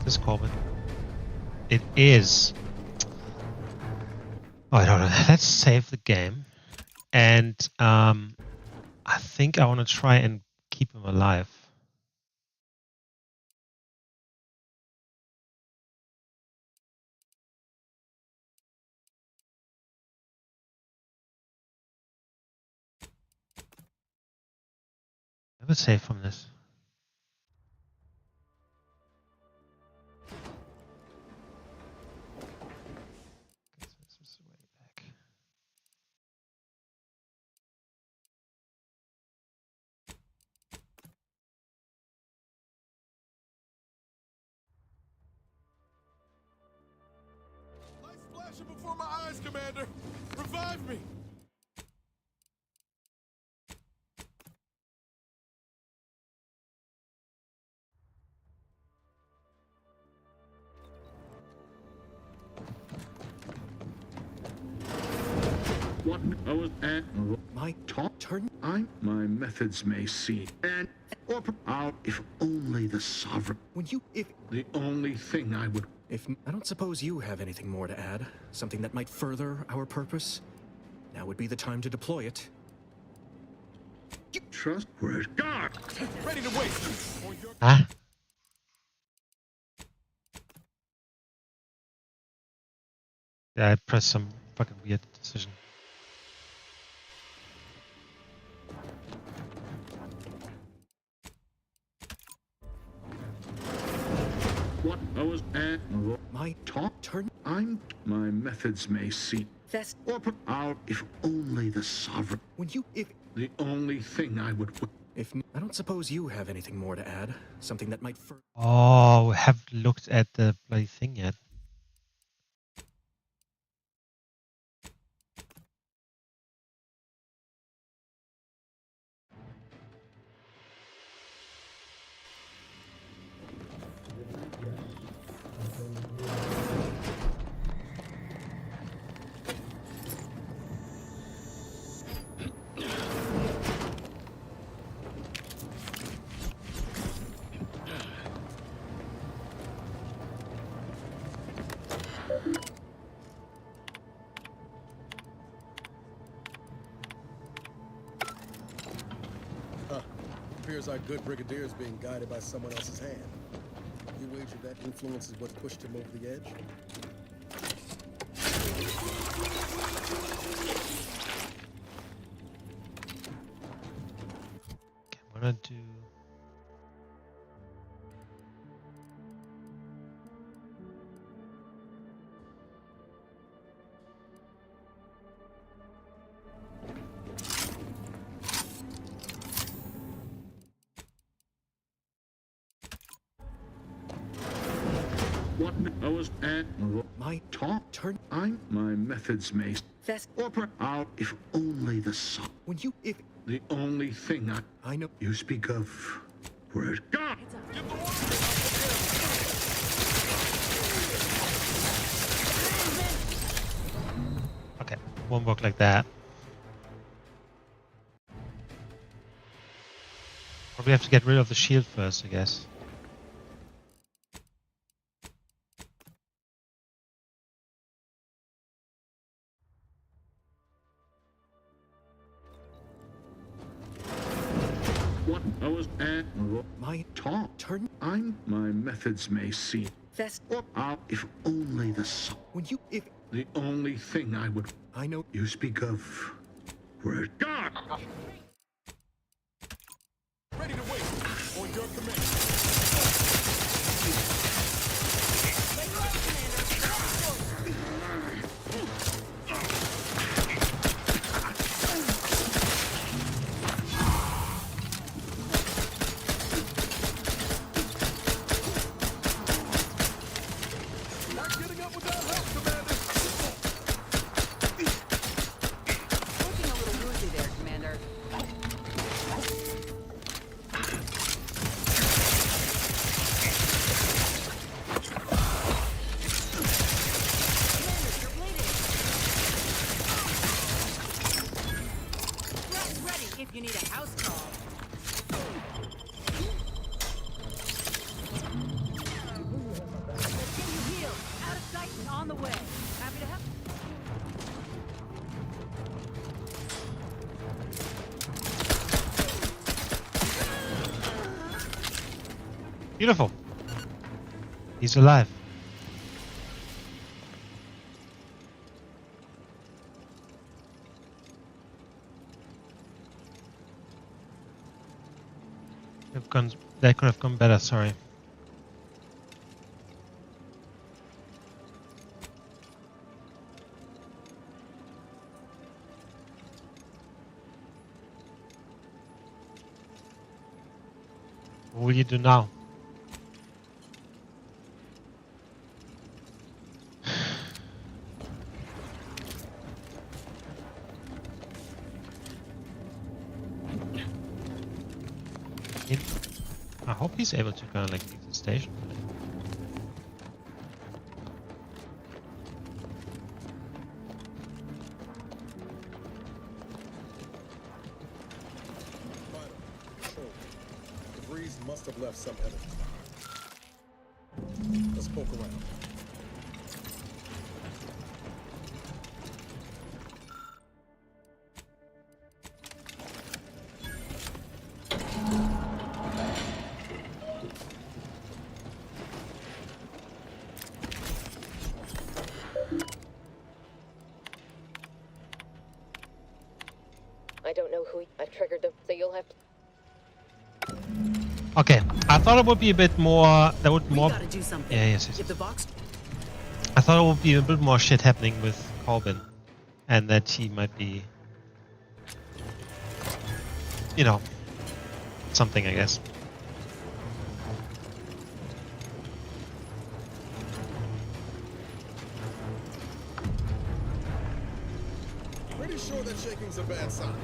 This is Corbin. It is. Oh, I don't know. Let's save the game. And I think I want to try and keep him alive. I will save from this. Light's flashing before my eyes, Commander. Revive me. What I was at my talk turn my methods may seem and or out if only the sovereign if the only thing I would I don't suppose you have anything more to add, something that might further our purpose. Now would be the time to deploy it. trust word guard Ready to wait. Huh? Yeah, I pressed some fucking weird decision. What I was at my talk turn. My methods may seem Fest. or put out if only the sovereign. When you, if The only thing I would. If I don't suppose you have anything more to add, something that might. Oh, we haven't looked at the bloody thing yet. Appears our good brigadier is being guided by someone else's hand. You wager that influence is what pushed him over the edge? Okay, I'm gonna do. What I was at my talk turn. My methods may Fest. or put out if only the sun. When you, if The only thing I know. you speak of. Word God. Okay, won't work like that. Probably have to get rid of the shield first, I guess. What I was at My talk turn. my methods may seem Fest. or out if only the sun. When you, if The only thing I would I know. you speak of. Word God. Ready to wait. On your command. Not getting up without help, Commander. Looking a little woozy there, Commander. Commander, you're bleeding. Rest ready if you need a house call. Let's get you healed. Out of sight and on the way. Happy to help. Beautiful. He's alive. That could have gone better, sorry. What will you do now? I hope he's able to kind of like leave the station. Vital. Control. The breeze must have left some evidence. Let's poke around. I don't know who. I've triggered the. So you'll have to. Okay, I thought it would be a bit more. There would We more. gotta do something. Yeah, yes, yes. If the Vox. I thought it would be a bit more shit happening with Corbin, and that he might be, you know, something, I guess. Pretty sure that shaking's a bad sign.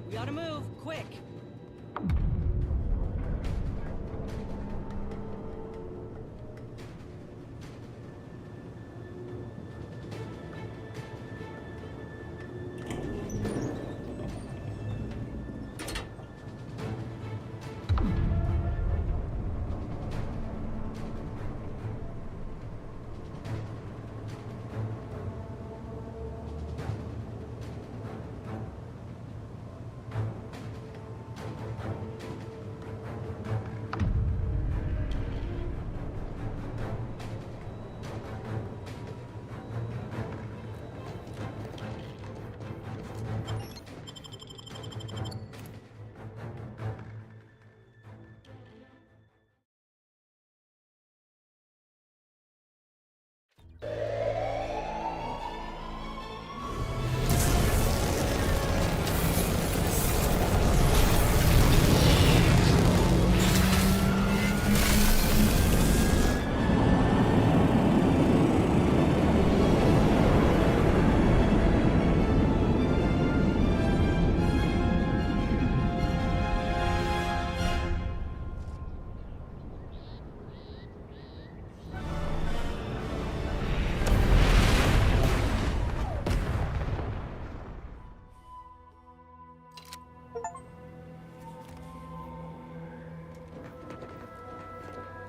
We gotta move, quick.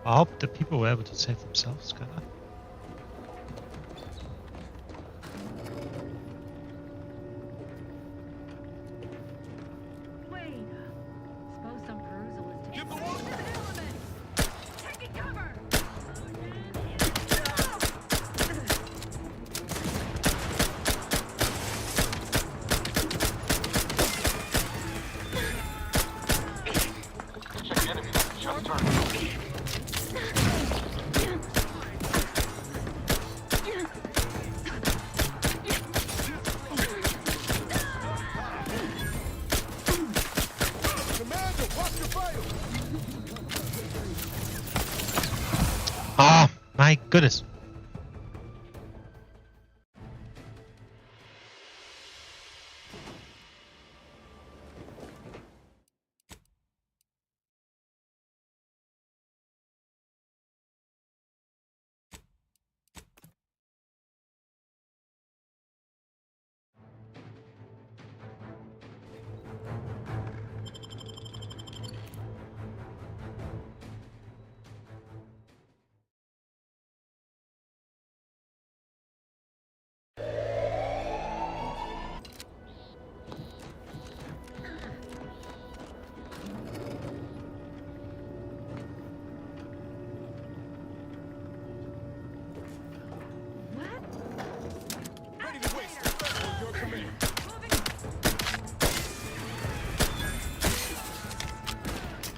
I hope the people were able to save themselves, kind of. Wait. Suppose some perusal is taking. Give the element! Taking cover! Check the enemy. Just turned. Ah, my goodness.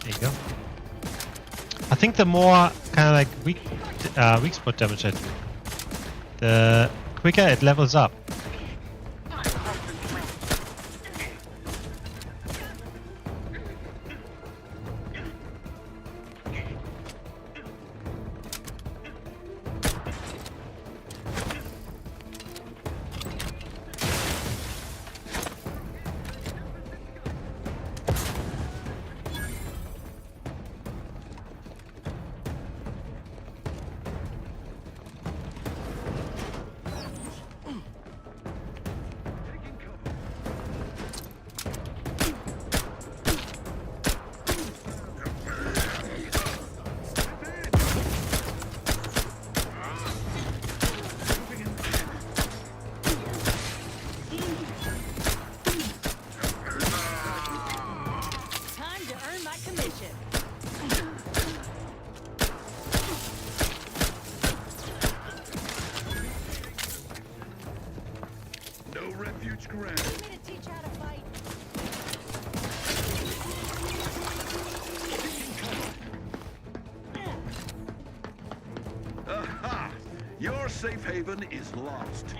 There you go. I think the more kind of like weak spot damage I do, the quicker it levels up. Time to earn my commission. Your safe haven is lost.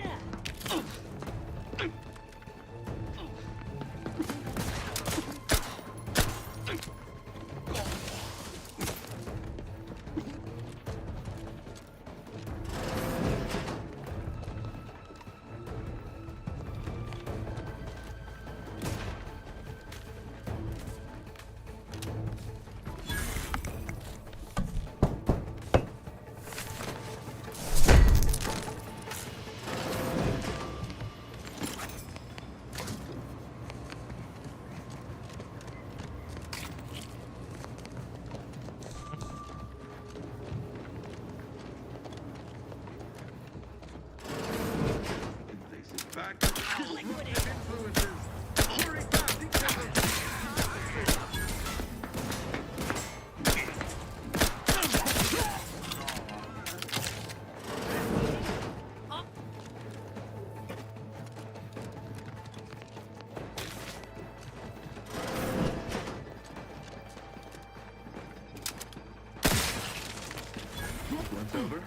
Once over.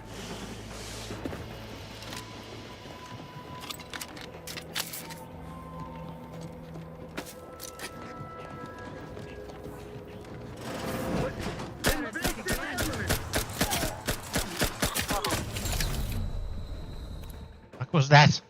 What was that?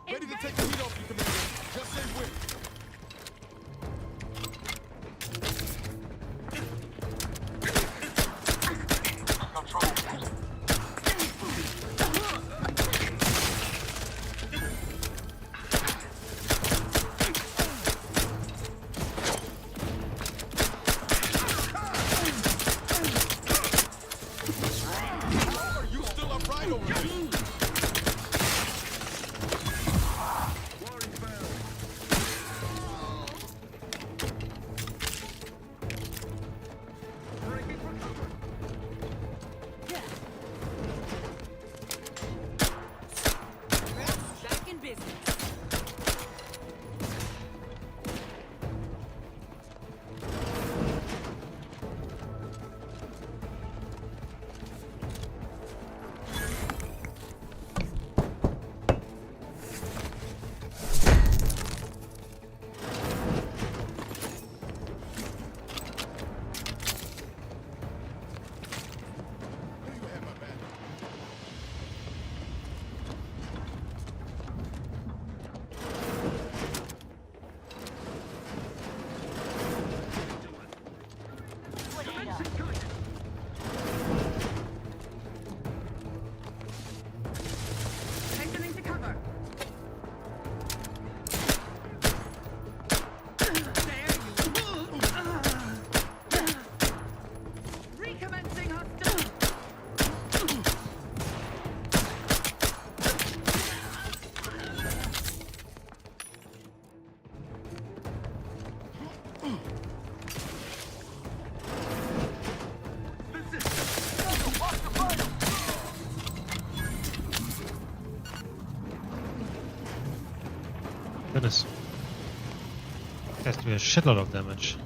Ready to take the heat off you, Commander. Just say when. Are you still upright over there? Back in business. Hastening to cover. Recommencing hostility. Goodness. Has to be a shitload of damage.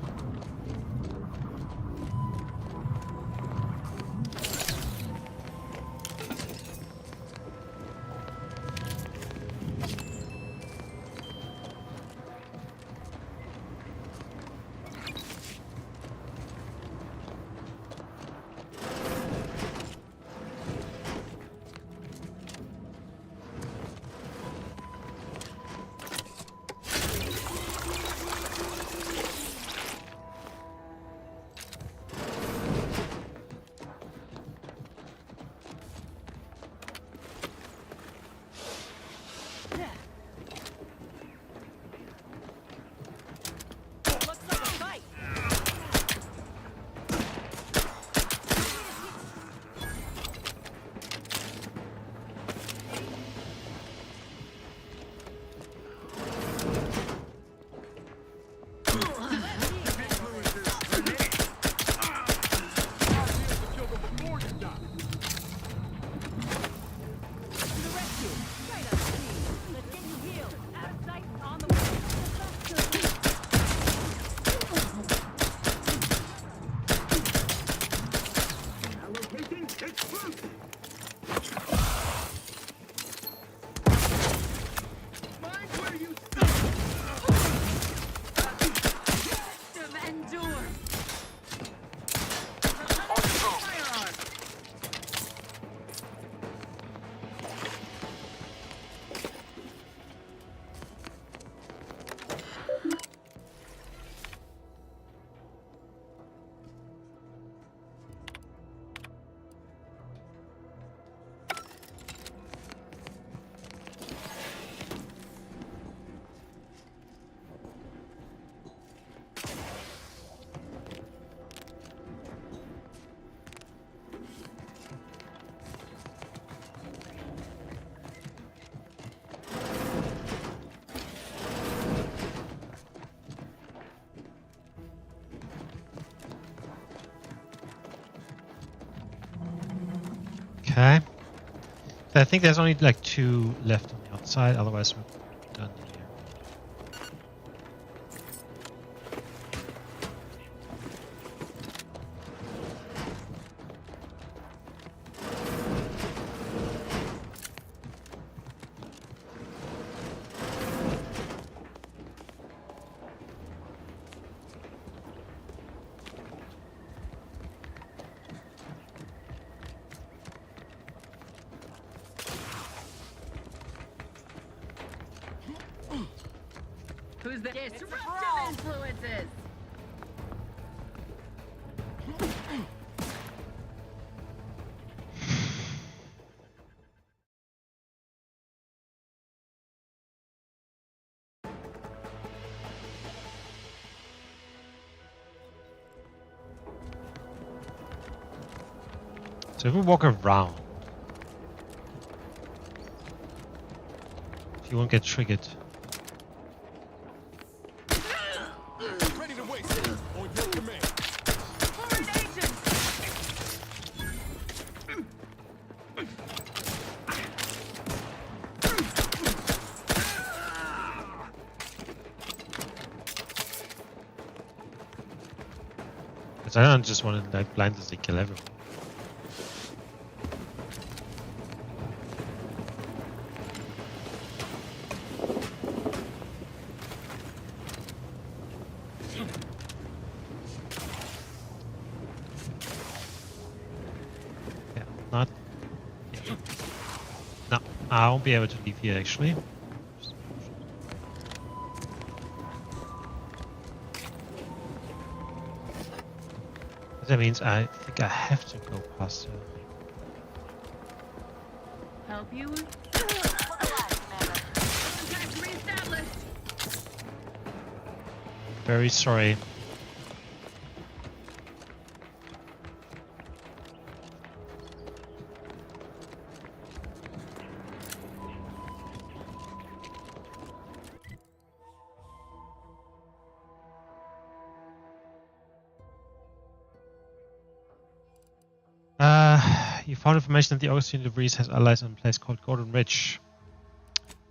Okay. I think there's only like 2 left on the outside, otherwise we're done here. Who's the disruptive influences? So if we walk around, you won't get triggered. Ready to waste it on your command. Because I don't just want to like blindlessly kill everyone. Yeah, not. Yeah. No, I won't be able to leave here actually. That means I think I have to go past her. Help you? Reestablished. Very sorry. You found information that the Augustine DeVries has allies in a place called Golden Ridge.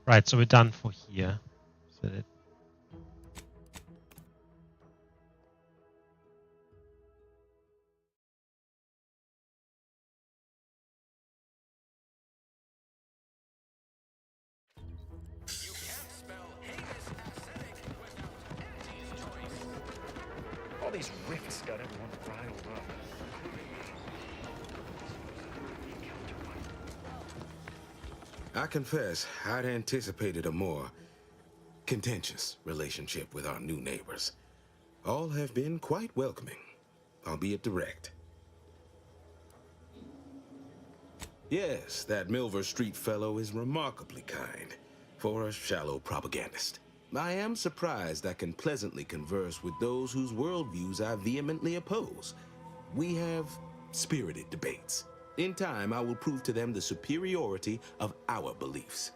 Right, so we're done for here. Is that it? All these rifts got everyone riled up. I confess, I'd anticipated a more contentious relationship with our new neighbors. All have been quite welcoming, albeit direct. Yes, that Milver Street fellow is remarkably kind for a shallow propagandist. I am surprised I can pleasantly converse with those whose worldviews I vehemently oppose. We have spirited debates. In time, I will prove to them the superiority of our beliefs.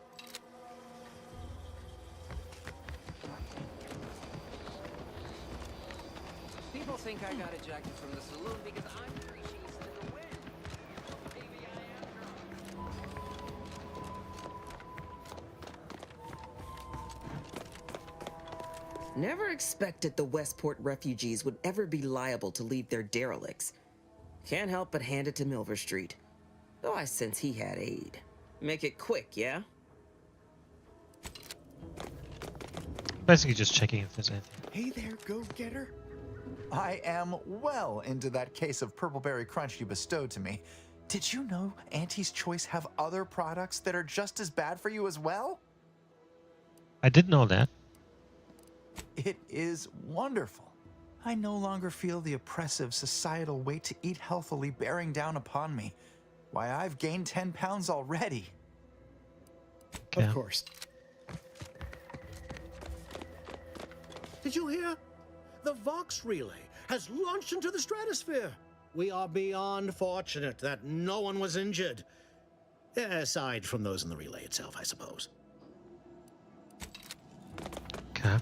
People think I got ejected from the saloon because I'm three sheets in the wind. Maybe I am drunk. Never expected the Westport refugees would ever be liable to leave their derelicts. Can't help but hand it to Milver Street. Though I sense he had aid. Make it quick, yeah? Basically just checking if there's anything. Hey there, go-getter. I am well into that case of Purpleberry Crunch you bestowed to me. Did you know Auntie's Choice have other products that are just as bad for you as well? I did know that. It is wonderful. I no longer feel the oppressive societal weight to eat healthily bearing down upon me. Why, I've gained 10 pounds already. Okay. Of course. Did you hear? The Vox relay has launched into the stratosphere. We are beyond fortunate that no one was injured. Aside from those in the relay itself, I suppose. Okay.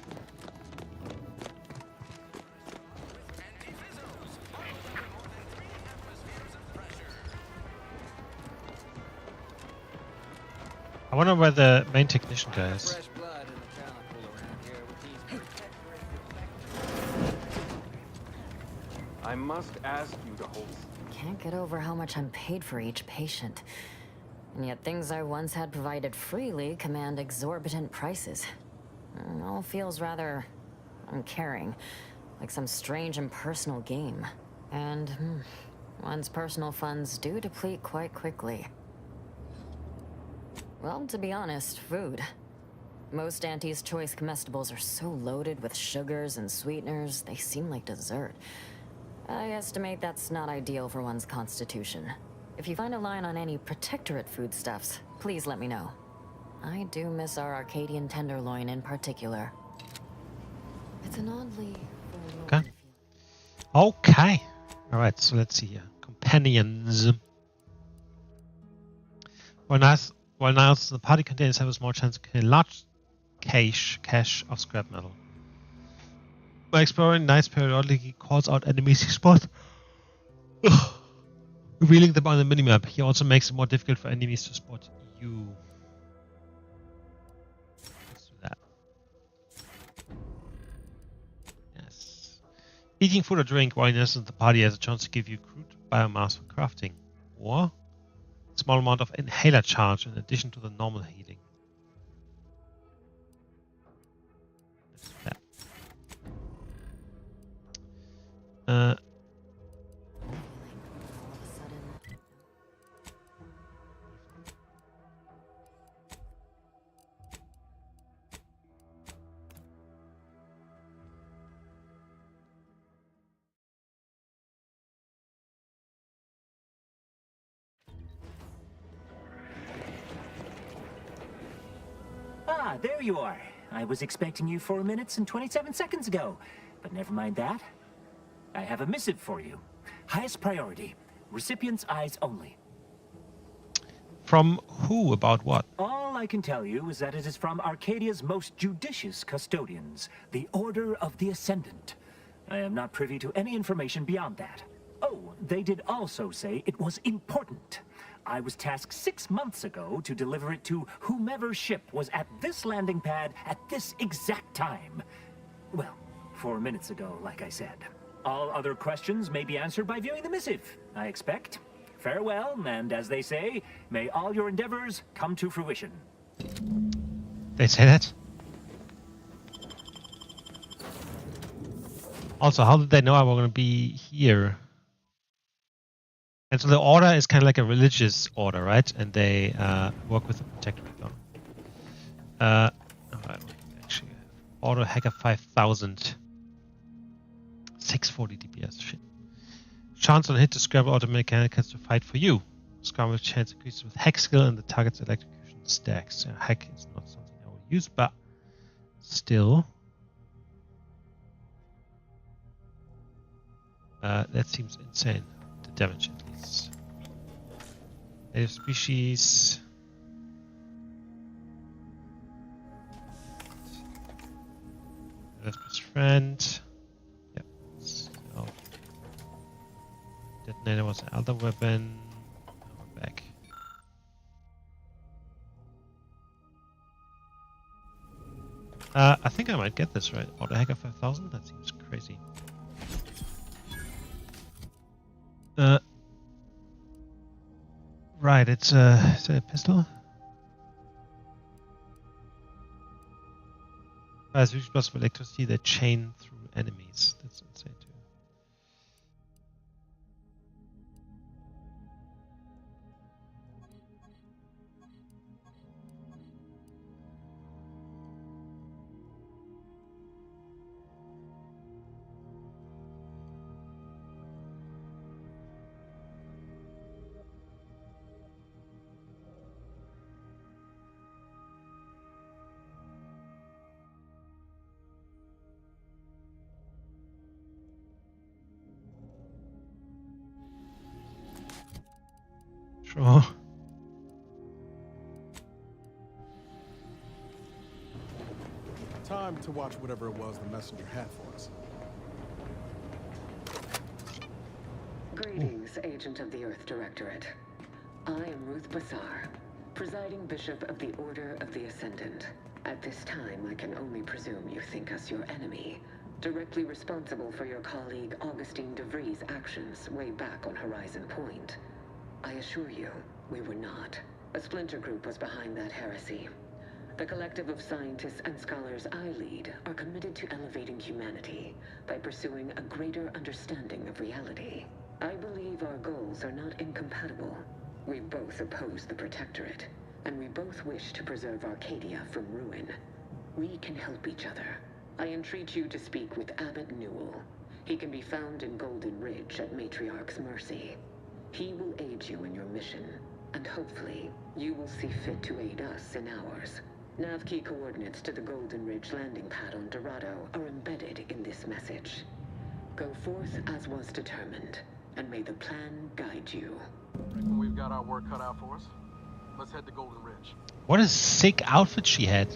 I wonder where the main technician guy is. Fresh blood in the talent pool around here with these. I must ask you to hold. Can't get over how much I'm paid for each patient. And yet things I once had provided freely command exorbitant prices. It all feels rather uncaring, like some strange impersonal game. And one's personal funds do deplete quite quickly. Well, to be honest, food. Most Auntie's Choice comestibles are so loaded with sugars and sweeteners, they seem like dessert. I estimate that's not ideal for one's constitution. If you find a line on any Protectorate foodstuffs, please let me know. I do miss our Arcadian tenderloin in particular. It's an oddly... Okay. Okay. Alright, so let's see here. Companions. While now the party containers have a small chance to kill a large cache of scrap metal. By exploring, Knights periodically calls out enemies he spots, revealing them on the minimap. He also makes it more difficult for enemies to spot you. Let's do that. Yes. Eating food or drink while in the party has a chance to give you crude biomass for crafting, or a small amount of inhaler charge in addition to the normal healing. Ah, there you are. I was expecting you 4 minutes and 27 seconds ago. But never mind that. I have a missive for you. Highest priority. Recipient's eyes only. From who? About what? All I can tell you is that it is from Arcadia's most judicious custodians, the Order of the Ascendant. I am not privy to any information beyond that. Oh, they did also say it was important. I was tasked 6 months ago to deliver it to whomever ship was at this landing pad at this exact time. Well, 4 minutes ago, like I said. All other questions may be answered by viewing the missive, I expect. Farewell, and as they say, may all your endeavors come to fruition. They say that? Also, how did they know I was going to be here? And so the order is kind of like a religious order, right? And they work with the Protectorate. Alright, actually, Auto Hacker 5000. 640 DPS, shit. Chance on hit to scrabble auto mechanicals to fight for you. Scramble chance increases with hack skill and the target's electrocution stacks. Hack is not something I will use, but still. That seems insane. The damage at least. Native species. That's best friend. Yep. So. Detonator was another weapon. Now we're back. I think I might get this right. Auto Hacker 5000? That seems crazy. Right, it's a pistol. As which possible electricity that chain through enemies. That's insane too. Sure. Time to watch whatever it was the messenger had for us. Greetings, Agent of the Earth Directorate. I am Ruth Bassar, Presiding Bishop of the Order of the Ascendant. At this time, I can only presume you think us your enemy, directly responsible for your colleague Augustine de Vries' actions way back on Horizon Point. I assure you, we were not. A splinter group was behind that heresy. The collective of scientists and scholars I lead are committed to elevating humanity by pursuing a greater understanding of reality. I believe our goals are not incompatible. We both oppose the Protectorate, and we both wish to preserve Arcadia from ruin. We can help each other. I entreat you to speak with Abbot Newell. He can be found in Golden Ridge at Matriarch's Mercy. He will aid you in your mission, and hopefully, you will see fit to aid us in ours. Nav key coordinates to the Golden Ridge landing pad on Dorado are embedded in this message. Go forth as was determined, and may the plan guide you. Reckon we've got our work cut out for us. Let's head to Golden Ridge. What a sick outfit she had.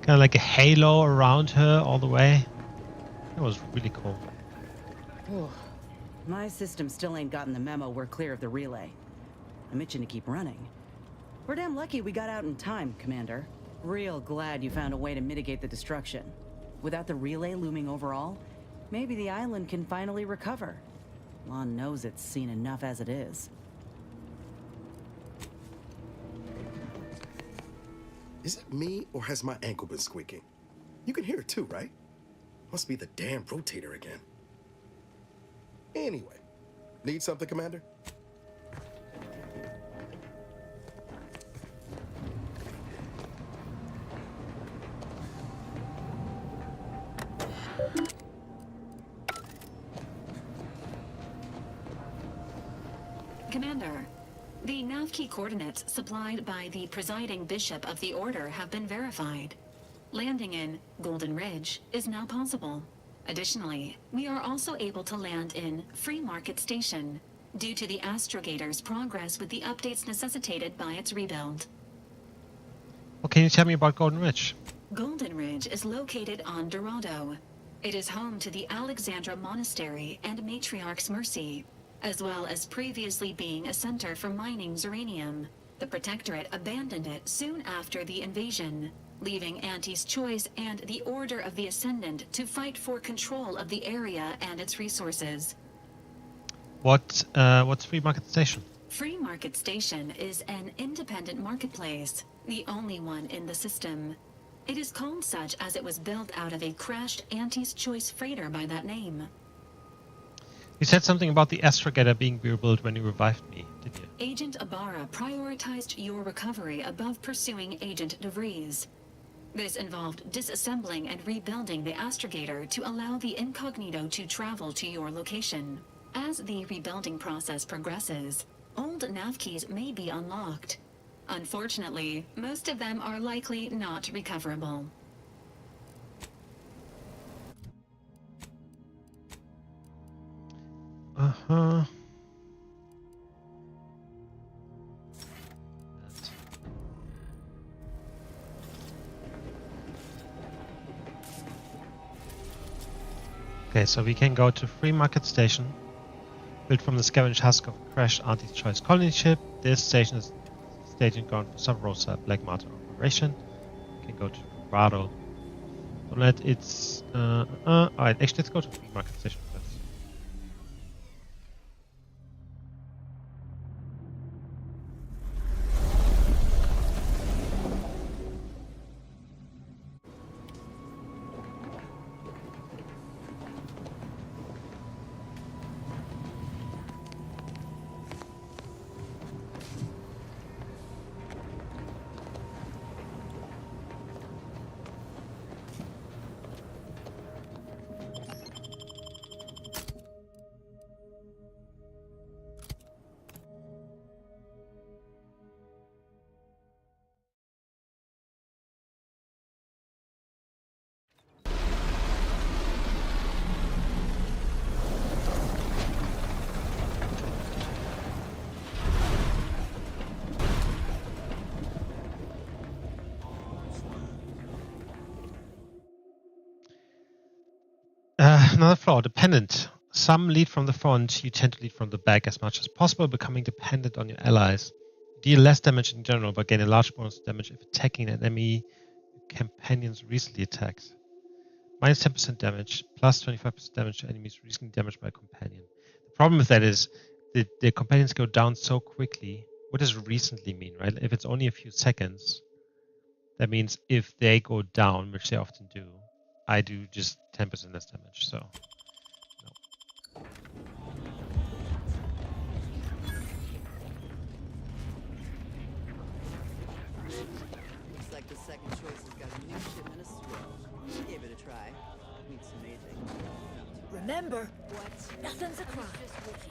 Kind of like a halo around her all the way. That was really cool. My system still ain't gotten the memo we're clear of the relay. I'm itching to keep running. We're damn lucky we got out in time, Commander. Real glad you found a way to mitigate the destruction. Without the relay looming over all, maybe the island can finally recover. Lon knows it's seen enough as it is. Is it me, or has my ankle been squeaking? You can hear it too, right? Must be the damn rotator again. Anyway, need something, Commander? Commander, the nav key coordinates supplied by the presiding bishop of the Order have been verified. Landing in Golden Ridge is now possible. Additionally, we are also able to land in Free Market Station due to the astrogator's progress with the updates necessitated by its rebuild. What can you tell me about Golden Ridge? Golden Ridge is located on Dorado. It is home to the Alexandra Monastery and Matriarch's Mercy, as well as previously being a center for mining uranium. The Protectorate abandoned it soon after the invasion, leaving Auntie's Choice and the Order of the Ascendant to fight for control of the area and its resources. What's Free Market Station? Free Market Station is an independent marketplace, the only one in the system. It is called such as it was built out of a crashed Auntie's Choice freighter by that name. You said something about the astrogator being rebuilt when you revived me, did you? Agent Ibarra prioritized your recovery above pursuing Agent de Vries. This involved disassembling and rebuilding the astrogator to allow the incognito to travel to your location. As the rebuilding process progresses, old nav keys may be unlocked. Unfortunately, most of them are likely not recoverable. Uh-huh. Okay, so we can go to Free Market Station, built from the scavenged husk of a crashed Auntie's Choice colony ship. This station is staging ground for some Rosa Black Martin operation. We can go to Dorado. Alright, actually let's go to Free Market Station first. Another flaw, dependent. Some lead from the front, you tend to lead from the back as much as possible, becoming dependent on your allies. Deal less damage in general, but gain a large bonus damage if attacking an enemy companions recently attacked. Minus 10% damage, plus 25% damage to enemies recently damaged by a companion. The problem with that is the companions go down so quickly. What does recently mean, right? If it's only a few seconds, that means if they go down, which they often do, I do just 10% less damage, so... Looks like the second choice has got a new shipment of stroll. Give it a try. Meets amazing. Remember, what? Nothing's a crime.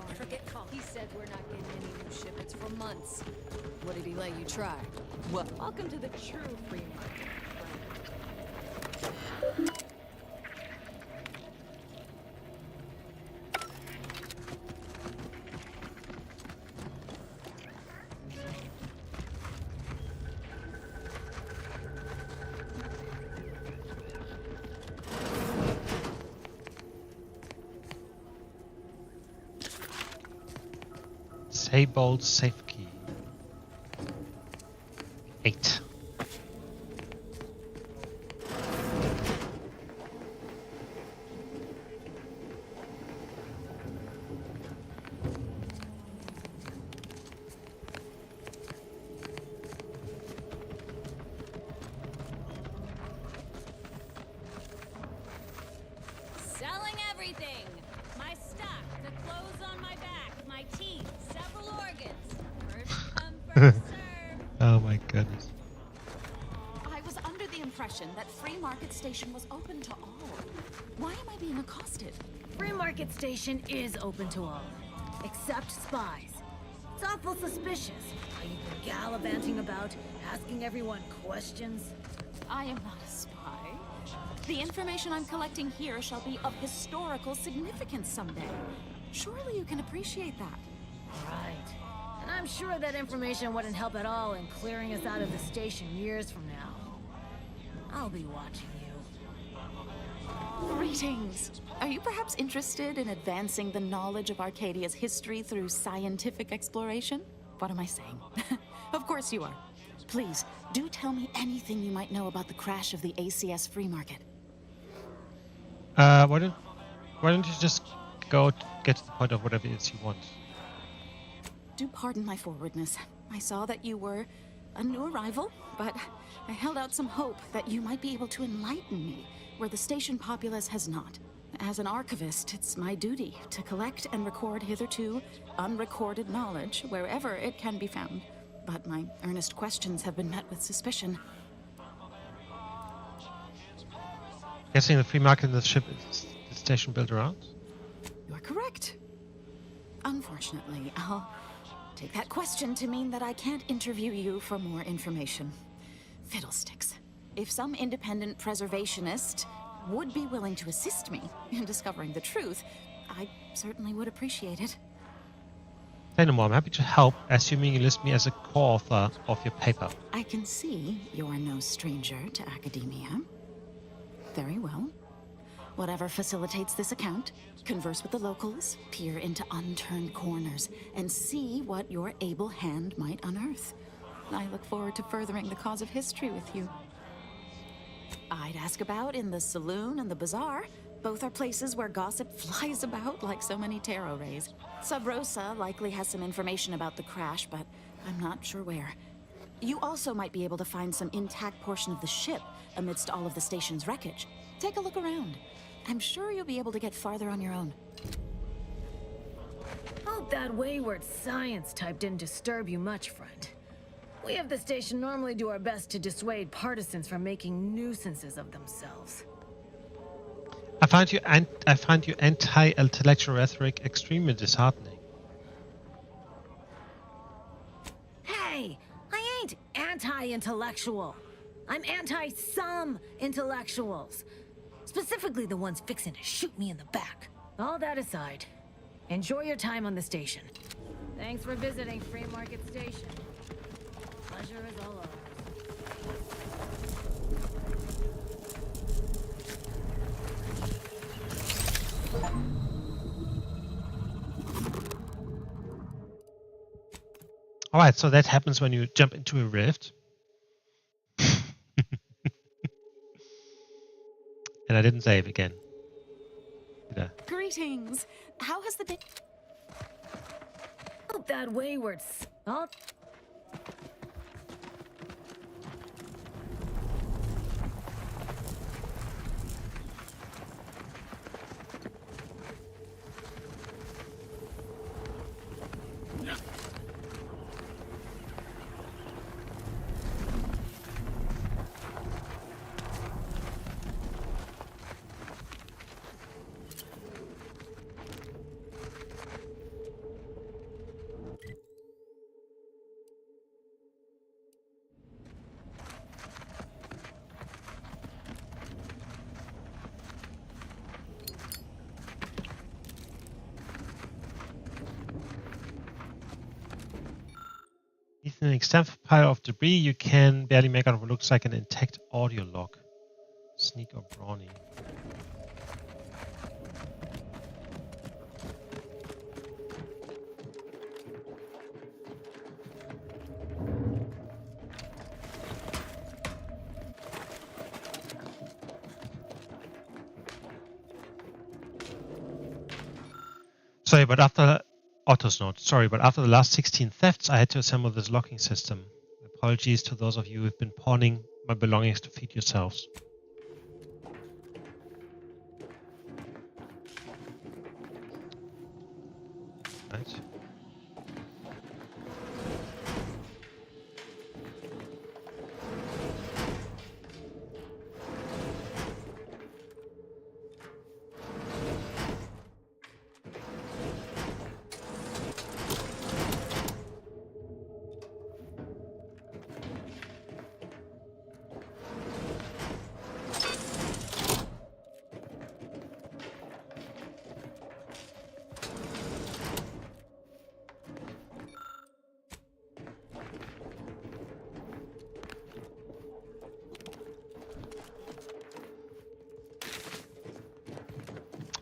Never get caught. He said we're not getting any new shipments for months. What did he let you try? What? Welcome to the true free market. Saybold safe key. 8. Selling everything. My stock, the clothes on my back, my teeth, several organs. First come, first serve. Oh my goodness. I was under the impression that Free Market Station was open to all. Why am I being accosted? Free Market Station is open to all, except spies. It's awful suspicious how you've been gallivanting about, asking everyone questions. I am not a spy. The information I'm collecting here shall be of historical significance someday. Surely you can appreciate that. Right. And I'm sure that information wouldn't help at all in clearing us out of the station years from now. I'll be watching you. Greetings. Are you perhaps interested in advancing the knowledge of Arcadia's history through scientific exploration? What am I saying? Of course you are. Please, do tell me anything you might know about the crash of the ACS Free Market. Why don't you just get to the point of whatever it is you want? Do pardon my forwardness. I saw that you were a new arrival, but I held out some hope that you might be able to enlighten me where the station populace has not. As an archivist, it's my duty to collect and record hitherto unrecorded knowledge wherever it can be found. But my earnest questions have been met with suspicion. Guessing the free market in this ship is the station built around? You are correct. Unfortunately, I'll take that question to mean that I can't interview you for more information. Fiddlesticks. If some independent preservationist would be willing to assist me in discovering the truth, I certainly would appreciate it. Say no more, I'm happy to help, assuming you list me as a co-author of your paper. I can see you're no stranger to academia. Very well. Whatever facilitates this account, converse with the locals, peer into unturned corners, and see what your able hand might unearth. I look forward to furthering the cause of history with you. I'd ask about in the saloon and the bazaar. Both are places where gossip flies about like so many tarot rays. Sub Rosa likely has some information about the crash, but I'm not sure where. You also might be able to find some intact portion of the ship amidst all of the station's wreckage. Take a look around. I'm sure you'll be able to get farther on your own. Hope that wayward science type didn't disturb you much, friend. We of the station normally do our best to dissuade partisans from making nuisances of themselves. I find your anti-intellectual rhetoric extremely disheartening. Hey, I ain't anti-intellectual. I'm anti-some intellectuals. Specifically the ones fixing to shoot me in the back. All that aside, enjoy your time on the station. Thanks for visiting Free Market Station. Pleasure is all ours. Alright, so that happens when you jump into a rift. And I didn't save again. Did I? Greetings. How has the day? Oh, that wayward. Oh. With an extensive pile of debris, you can barely make out what looks like an intact audio log. Sneak or brawny. Sorry, but after Otto's note. Sorry, but after the last 16 thefts, I had to assemble this locking system. Apologies to those of you who've been pawning my belongings to feed yourselves. Right.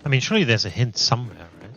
I mean, surely there's a hint somewhere, right?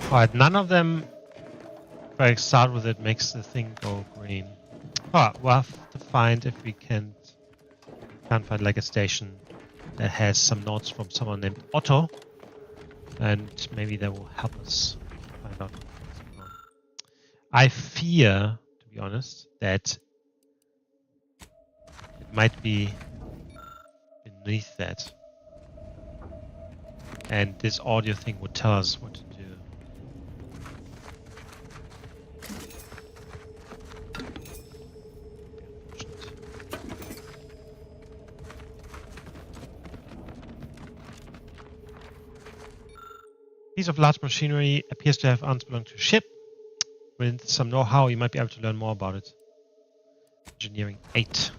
Alright, none of them, if I start with it, makes the thing go green. Alright, we'll have to find if we can't find like a station that has some notes from someone named Otto. And maybe that will help us find out what's going on. I fear, to be honest, that it might be beneath that. And this audio thing would tell us what to do. Piece of large machinery appears to have once belonged to a ship. With some know-how, you might be able to learn more about it. Engineering 8.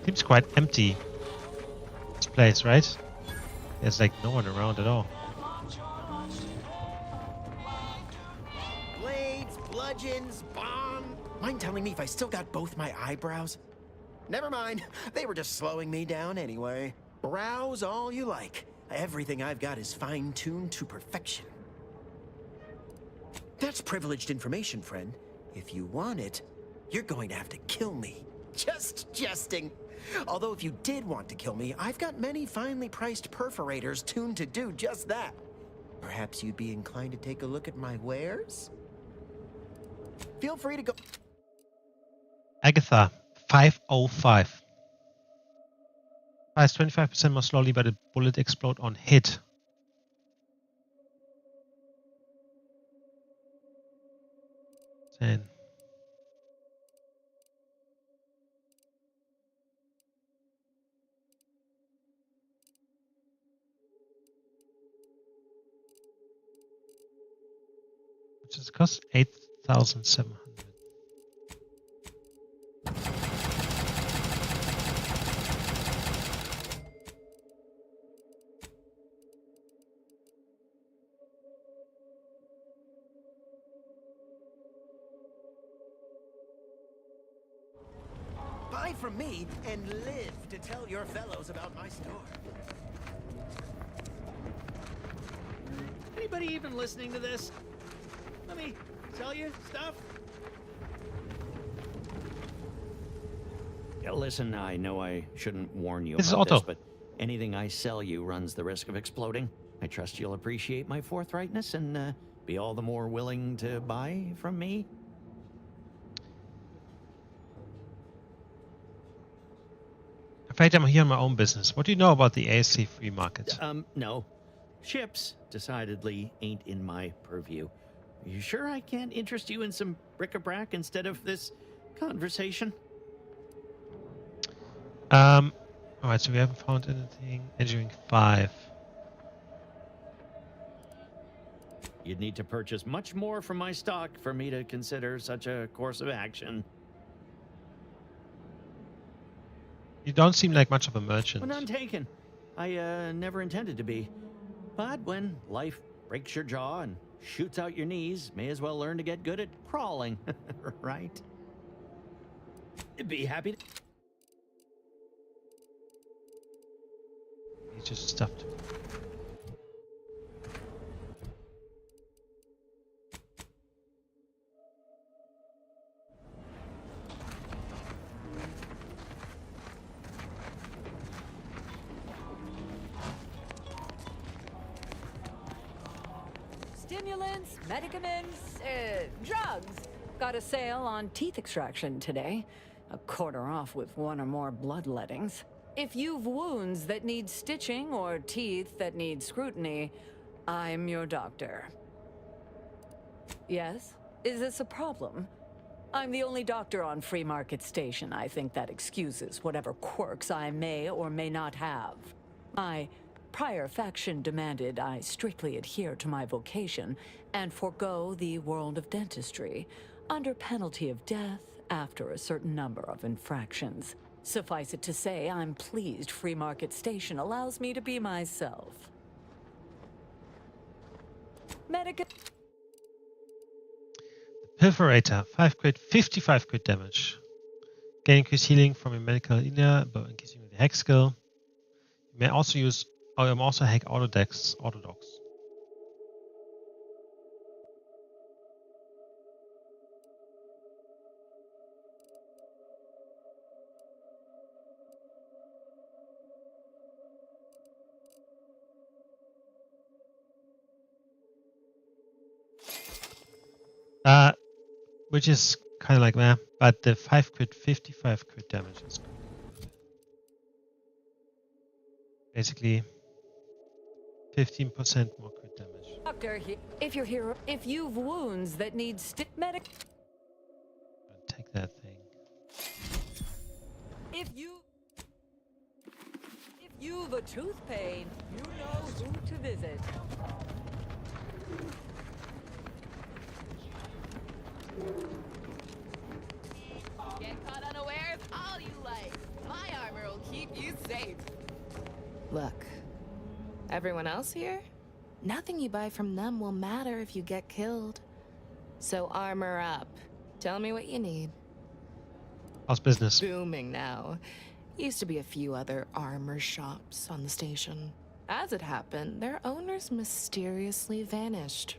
Seems quite empty, this place, right? There's like no one around at all. Blade if I still got both my eyebrows? Never mind. They were just slowing me down anyway. Browse all you like. Everything I've got is fine-tuned to perfection. That's privileged information, friend. If you want it, you're going to have to kill me. Just jesting. Although if you did want to kill me, I've got many finely priced perforators tuned to do just that. Perhaps you'd be inclined to take a look at my wares? Feel free to go... Agatha, 505. Fires 25% more slowly, but a bullet explode on hit. Then which is cost 8,700. Buy from me and live to tell your fellows about my store. Anybody even listening to this? Let me sell you stuff. Yeah, listen, I know I shouldn't warn you This is about Otto. this, but anything I sell you runs the risk of exploding. I trust you'll appreciate my forthrightness and be all the more willing to buy from me. Afraid I'm here in my own business. What do you know about the ASC free market? No. Ships decidedly ain't in my purview. Are you sure I can't interest you in some bric-a-brac instead of this conversation? Alright, so we haven't found anything. Engineering 5. You'd need to purchase much more from my stock for me to consider such a course of action. You don't seem like much of a merchant. Well, none taken. I never intended to be. But when life breaks your jaw and shoots out your knees, may as well learn to get good at crawling, right? Be happy to... He's just stuffed. Stimulants, medicaments, drugs. Got a sale on teeth extraction today. A quarter off with one or more bloodlettings. If you've wounds that need stitching or teeth that need scrutiny, I'm your doctor. Yes? Is this a problem? I'm the only doctor on Free Market Station. I think that excuses whatever quirks I may or may not have. My prior faction demanded I strictly adhere to my vocation and forego the world of dentistry, under penalty of death after a certain number of infractions. Suffice it to say, I'm pleased Free Market Station allows me to be myself. Perforator, 5 crit, 55 crit damage. Gain increased healing from your medical inner, but increasing with the hex skill. You may also use, also hack autodocs. Which is kind of like meh, but the 5 crit, 55 crit damage is good. Basically 15% more crit damage. Doctor, if you're here, if you've wounds that need Take that thing. If you've a tooth pain, you know who to visit. Get caught unawares all you like. My armor will keep you safe. Look, everyone else here? Nothing you buy from them will matter if you get killed. So armor up. Tell me what you need. How's business? Booming now. Used to be a few other armor shops on the station. As it happened, their owners mysteriously vanished.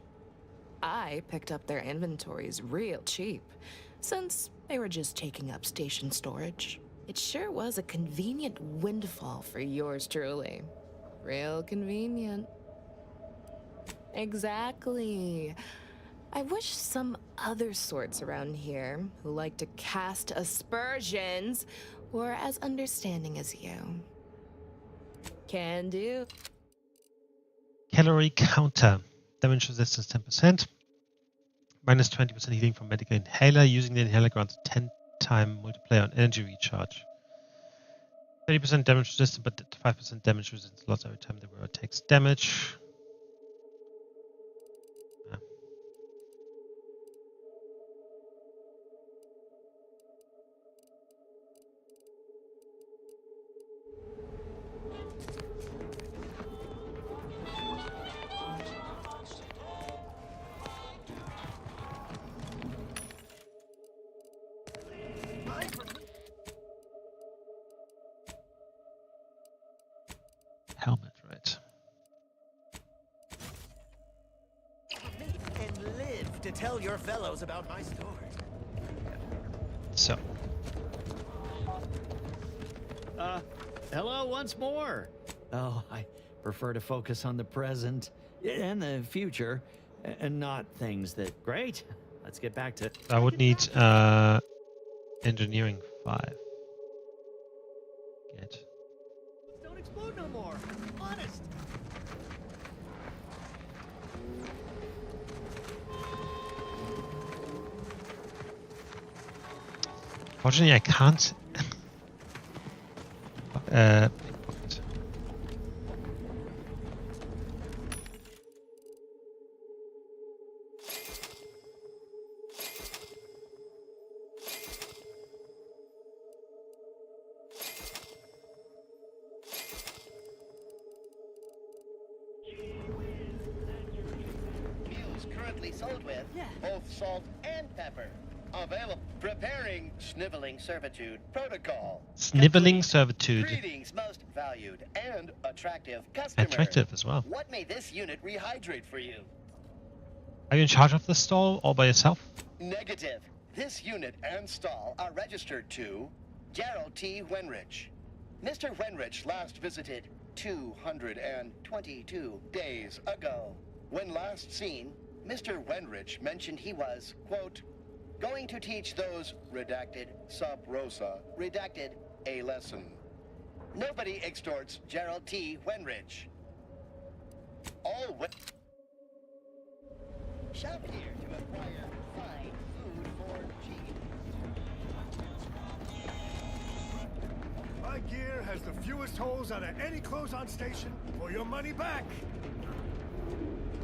I picked up their inventories real cheap, since they were just taking up station storage. It sure was a convenient windfall for yours truly. Real convenient. Exactly. I wish some other sorts around here who like to cast aspersions were as understanding as you. Can do. Calorie counter. Damage resistance 10%. Minus 20% healing from medical inhaler. Using the inhaler grants 10-time multiplier on energy recharge. 30% damage resistance, but 5% damage resistance loss every time the wearer takes damage. Helmet, right. And live to tell your fellows about my story. So. Hello once more. Oh, I prefer to focus on the present and the future, and not things that... Great. Let's get back to... I would need engineering 5. Get. Don't explode no more. Honest. Fortunately, I can't. Pickpocket. Currently sold with both salt and pepper. Available. Preparing Sniveling Servitude Protocol. Sniveling Servitude. Greetings, most valued and attractive customer. Attractive as well. What may this unit rehydrate for you? Are you in charge of the stall all by yourself? Negative. This unit and stall are registered to Gerald T. Wenrich. Mr. Wenrich last visited 222 days ago. When last seen, Mr. Wenrich mentioned he was, quote, going to teach those, redacted, sub rosa, redacted, a lesson. Nobody extorts Gerald T. Wenrich. All shop here to acquire fine food for cheap. My gear has the fewest holes out of any close-on station, or your money back.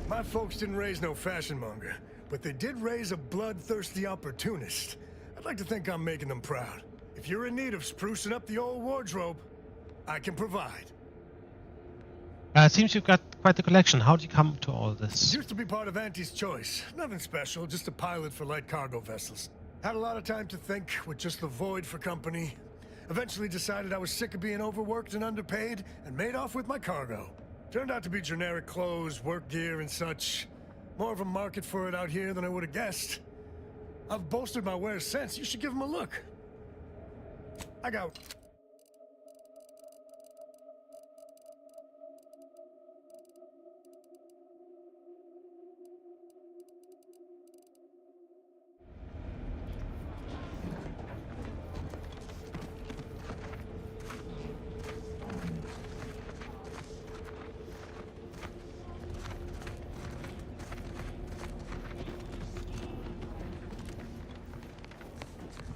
My folks didn't raise no fashion monger, but they did raise a bloodthirsty opportunist. I'd like to think I'm making them proud. If you're in need of sprucing up the old wardrobe, I can provide. It seems you've got quite the collection. How did you come to all this? Used to be part of Auntie's choice. Nothing special, just a pilot for light cargo vessels. Had a lot of time to think with just the void for company. Eventually decided I was sick of being overworked and underpaid and made off with my cargo. Turned out to be generic clothes, work gear, and such. More of a market for it out here than I would have guessed. I've bolstered my wares since. You should give them a look. I got...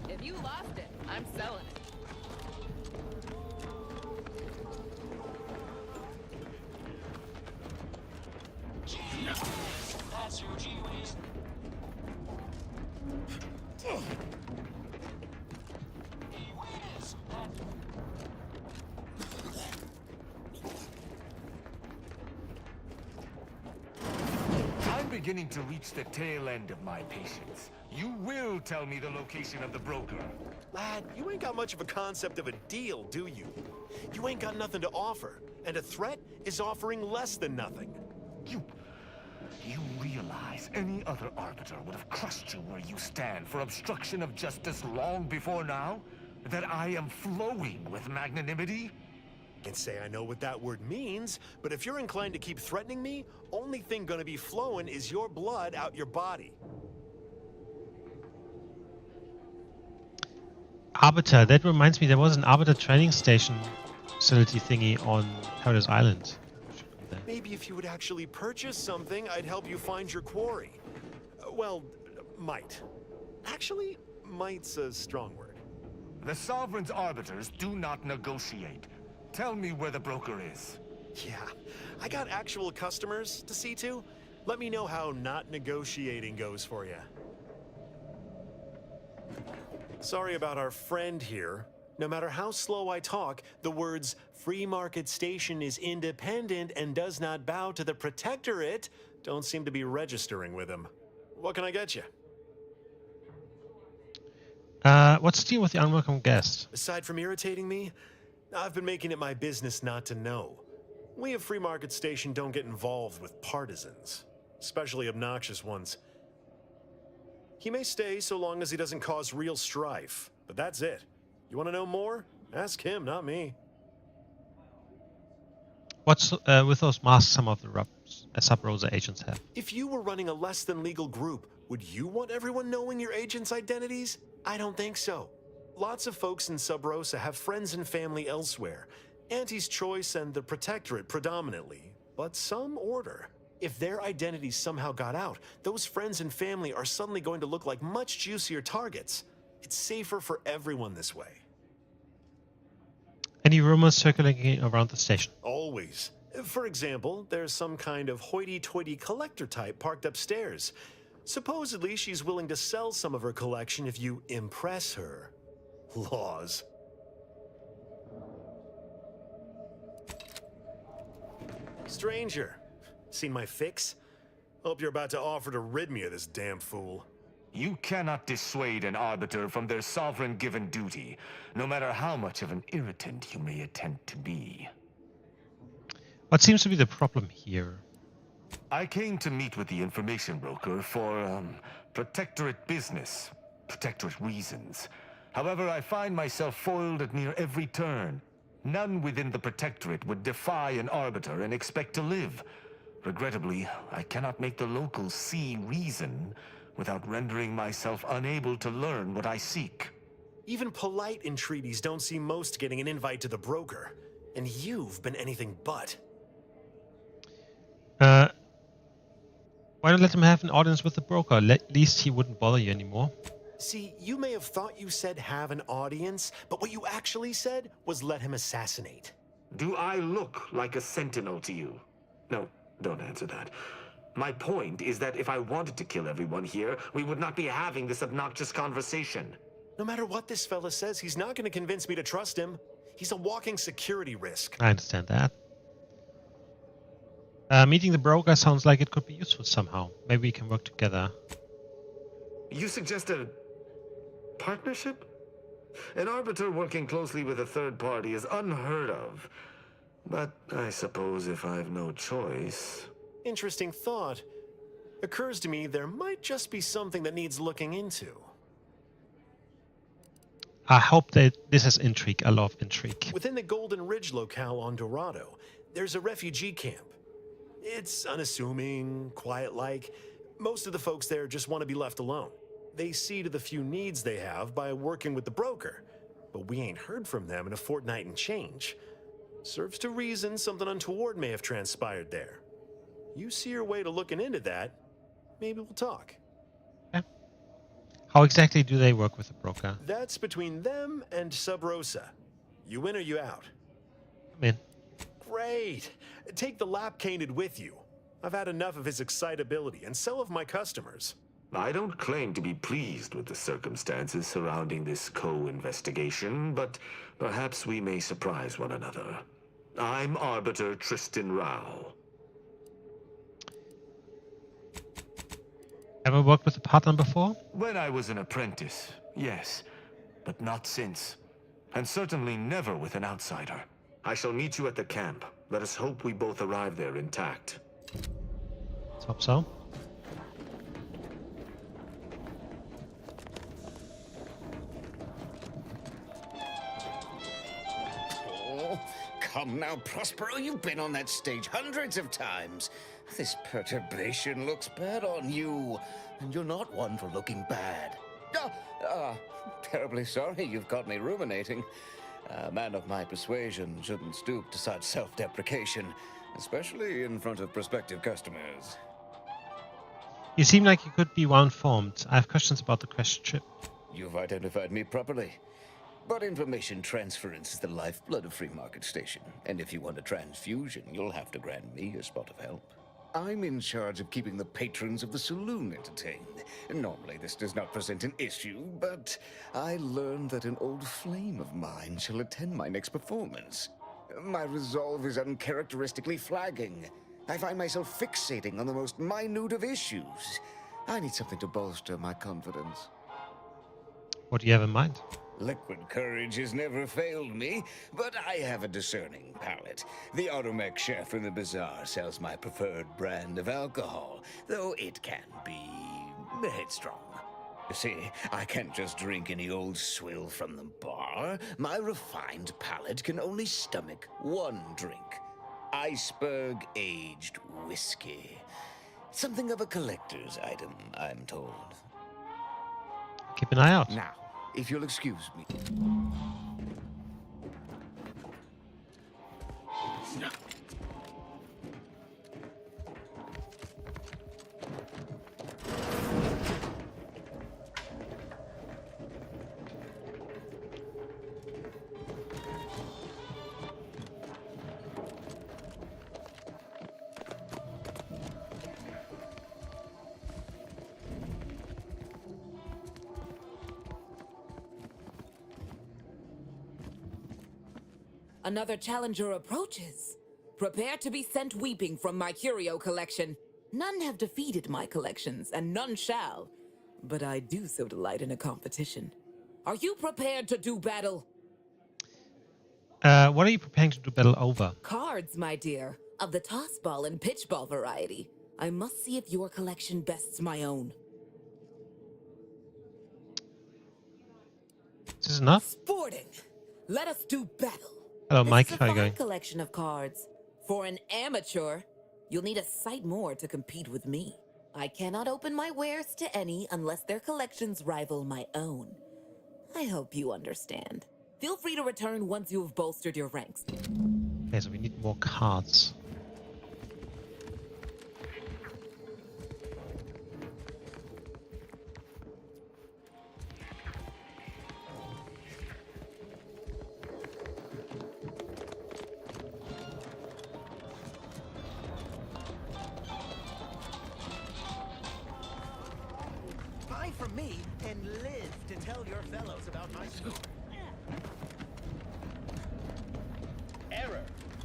If you lost it, I'm selling it. That's your G-Ways. I'm beginning to reach the tail end of my patience. You will tell me the location of the broker. Lad, you ain't got much of a concept of a deal, do you? You ain't got nothing to offer, and a threat is offering less than nothing. You realize any other arbiter would have crushed you where you stand for obstruction of justice long before now? That I am flowing with magnanimity? Can't say I know what that word means, but if you're inclined to keep threatening me, only thing gonna be flowing is your blood out your body. Arbiter, that reminds me, there was an Arbiter training station facility thingy on Paradise Island. Maybe if you would actually purchase something, I'd help you find your quarry. Well, might. Actually, might's a strong word. The Sovereign's arbiters do not negotiate. Tell me where the broker is. Yeah, I got actual customers to see to. Let me know how not negotiating goes for you. Sorry about our friend here. No matter how slow I talk, the words "Free Market Station is independent and does not bow to the Protectorate" don't seem to be registering with him. What can I get you? What's the deal with the unwelcome guest? Aside from irritating me, I've been making it my business not to know. We at Free Market Station don't get involved with partisans, especially obnoxious ones. He may stay so long as he doesn't cause real strife, but that's it. You want to know more? Ask him, not me. What's with those masks some of the Sub-Rosa agents have? If you were running a less than legal group, would you want everyone knowing your agents' identities? I don't think so. Lots of folks in Sub-Rosa have friends and family elsewhere. Auntie's Choice and the Protectorate predominantly, but some order. If their identities somehow got out, those friends and family are suddenly going to look like much juicier targets. It's safer for everyone this way. Any rumors circulating around the station? Always. For example, there's some kind of hoity-toity collector type parked upstairs. Supposedly, she's willing to sell some of her collection if you impress her. Laws. Stranger, seen my fix? Hope you're about to offer to rid me of this damn fool. You cannot dissuade an arbiter from their sovereign-given duty, no matter how much of an irritant you may attempt to be. What seems to be the problem here? I came to meet with the information broker for, Protectorate business, Protectorate reasons. However, I find myself foiled at near every turn. None within the Protectorate would defy an arbiter and expect to live. Regrettably, I cannot make the locals see reason without rendering myself unable to learn what I seek. Even polite entreaties don't see most getting an invite to the broker. And you've been anything but. Why not let him have an audience with the broker? At least he wouldn't bother you anymore. See, you may have thought you said have an audience, but what you actually said was let him assassinate. Do I look like a sentinel to you? No, don't answer that. My point is that if I wanted to kill everyone here, we would not be having this obnoxious conversation. No matter what this fella says, he's not going to convince me to trust him. He's a walking security risk. I understand that. Meeting the broker sounds like it could be useful somehow. Maybe we can work together. You suggest a partnership? An arbiter working closely with a third party is unheard of. But I suppose if I've no choice... Interesting thought. Occurs to me there might just be something that needs looking into. I hope that this is intrigue. I love intrigue. Within the Golden Ridge locale on Dorado, there's a refugee camp. It's unassuming, quiet-like. Most of the folks there just want to be left alone. They see to the few needs they have by working with the broker. But we ain't heard from them in a fortnight and change. Serves to reason something untoward may have transpired there. You see your way to looking into that, maybe we'll talk. Yeah. How exactly do they work with the broker? That's between them and Sub-Rosa. You in or you out? I'm in. Great. Take the lap cained with you. I've had enough of his excitability, and so have my customers. I don't claim to be pleased with the circumstances surrounding this co-investigation, but perhaps we may surprise one another. I'm Arbiter Tristan Rao. Ever worked with a partner before? When I was an apprentice, yes. but not since. And certainly never with an outsider. I shall meet you at the camp. Let us hope we both arrive there intact. Let's hope so. Oh, come now, Prospero. You've been on that stage hundreds of times. This perturbation looks bad on you. And you're not one for looking bad. Terribly sorry you've got me ruminating. A man of my persuasion shouldn't stoop to such self-deprecation, especially in front of prospective customers. You seem like you could be well-informed. I have questions about the crash trip. You've identified me properly. But information transference is the lifeblood of Free Market Station. And if you want a transfusion, you'll have to grant me a spot of help. I'm in charge of keeping the patrons of the saloon entertained. Normally this does not present an issue, but I learned that an old flame of mine shall attend my next performance. My resolve is uncharacteristically flagging. I find myself fixating on the most minute of issues. I need something to bolster my confidence. What do you have in mind? Liquid courage has never failed me, but I have a discerning palate. The automech chef in the bazaar sells my preferred brand of alcohol, though it can be headstrong. You see, I can't just drink any old swill from the bar. My refined palate can only stomach one drink. Iceberg-aged whiskey. Something of a collector's item, I'm told. Keep an eye out. Now, if you'll excuse me. Another challenger approaches. Prepare to be sent weeping from my curio collection. None have defeated my collections, and none shall. But I do so delight in a competition. Are you prepared to do battle? What are you preparing to do battle over? Cards, my dear, of the toss ball and pitch ball variety. I must see if your collection bests my own. Is this enough? Sporting. Let us do battle. Hello, Mike. This is How a are you fine going? collection of cards. For an amateur, you'll need a sight more to compete with me. I cannot open my wares to any unless their collections rival my own. I hope you understand. Feel free to return once you have bolstered your ranks. Okay, so we need more cards. Buy from me and live to tell your fellows about my store. Error.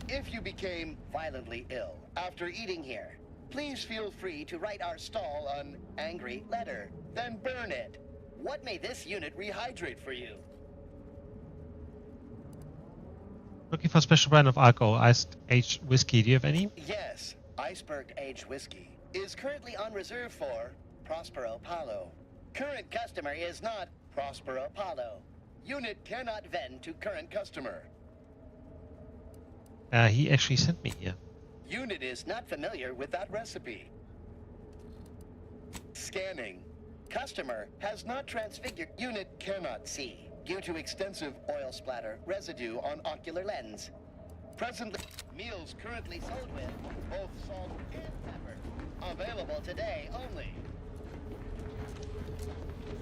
If you became violently ill after eating here, please feel free to write our stall an angry letter, then burn it. What may this unit rehydrate for you? Looking for a special brand of alcohol, iced aged whiskey. Do you have any? Yes, iceberg-aged whiskey is currently on reserve for Prospero Paulo. Current customer is not Prospero Paulo. Unit cannot vend to current customer. He actually sent me here. Unit is not familiar with that recipe. Scanning. Customer has not transfigured. Unit cannot see due to extensive oil splatter residue on ocular lens. Presently, meals currently sold with both salt and pepper. Available today only.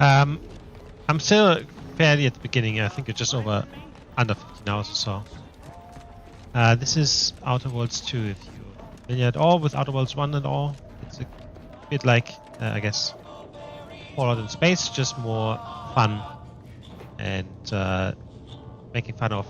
I'm still fairly at the beginning. I think it's just under 15 hours or so. This is Outer Worlds 2, if you're familiar at all with Outer Worlds 1 and all. It's a bit like, I guess, Fallout in Space, just more fun and making fun of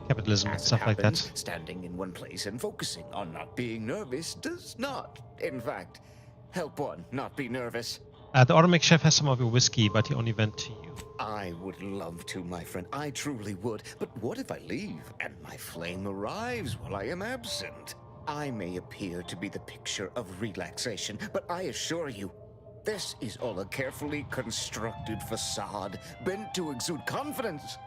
capitalism and stuff like that. Standing in one place and focusing on not being nervous does not, in fact, help one not be nervous. The automatic chef has some of your whiskey, but he only went to you. I would love to, my friend. I truly would. But what if I leave and my flame arrives while I am absent? I may appear to be the picture of relaxation, but I assure you, this is all a carefully constructed facade bent to exude confidence.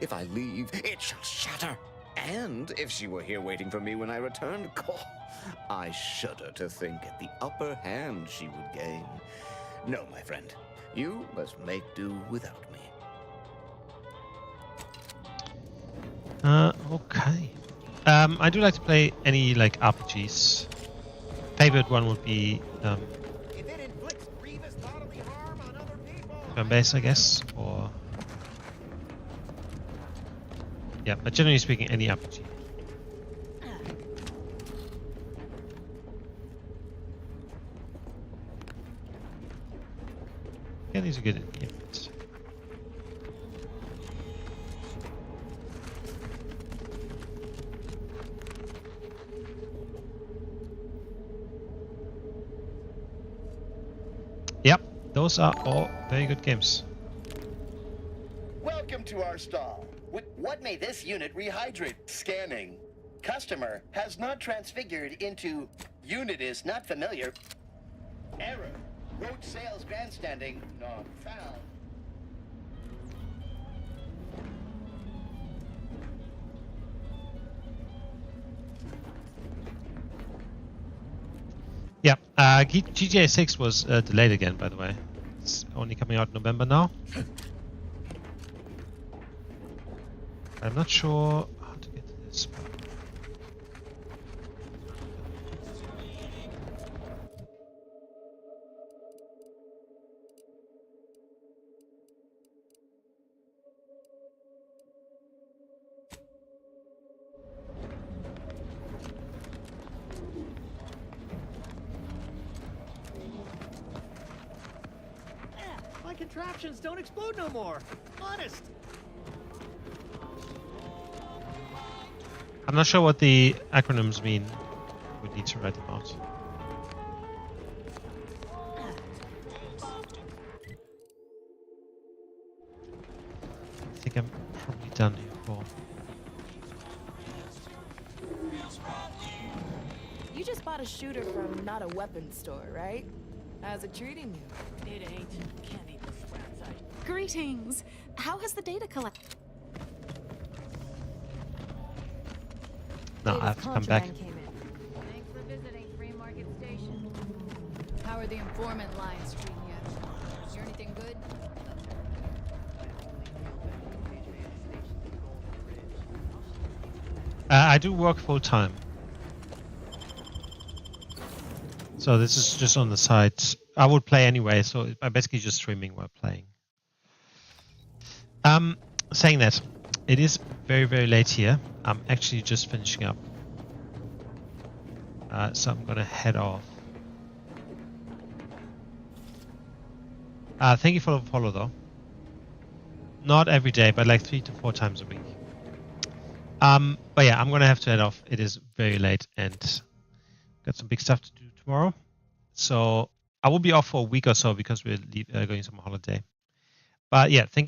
If I leave, it shall shatter. And if she were here waiting for me when I returned, I shudder to think at the upper hand she would gain. No, my friend, you must make do without me. Okay. I do like to play any like RPGs. Favorite one would be turn-based, I guess, or yeah, but generally speaking, any RPG. Yeah, these are good games. Yep, those are all very good games. Welcome to our stall. What may this unit rehydrate? Scanning. Customer has not transfigured into unit is not familiar. Error. Road sales grandstanding not found. Yeah, GTA 6 was delayed again, by the way. It's only coming out in November now. I'm not sure how to get to this. My contraptions don't explode no more. Honest. I'm not sure what the acronyms mean. We need to write them out. I think I'm probably done here for. You just bought a shooter from not a weapons store, right? How's it treating you? It ain't. Can't eat the flat side. Greetings. How has the data collected? No, I have to come back. Thanks for visiting Free Market Station. How are the informant lines treating you? Is there anything good? I do work full time. So this is just on the side. I would play anyway, so I'm basically just streaming while playing. Saying that, it is very, very late here. I'm actually just finishing up. So I'm gonna head off. Thank you for the follow though. Not every day, but like 3 to 4 times a week. But yeah, I'm gonna have to head off. It is very late and got some big stuff to do tomorrow. So I will be off for a week or so because we're going on holiday. But yeah, thank you.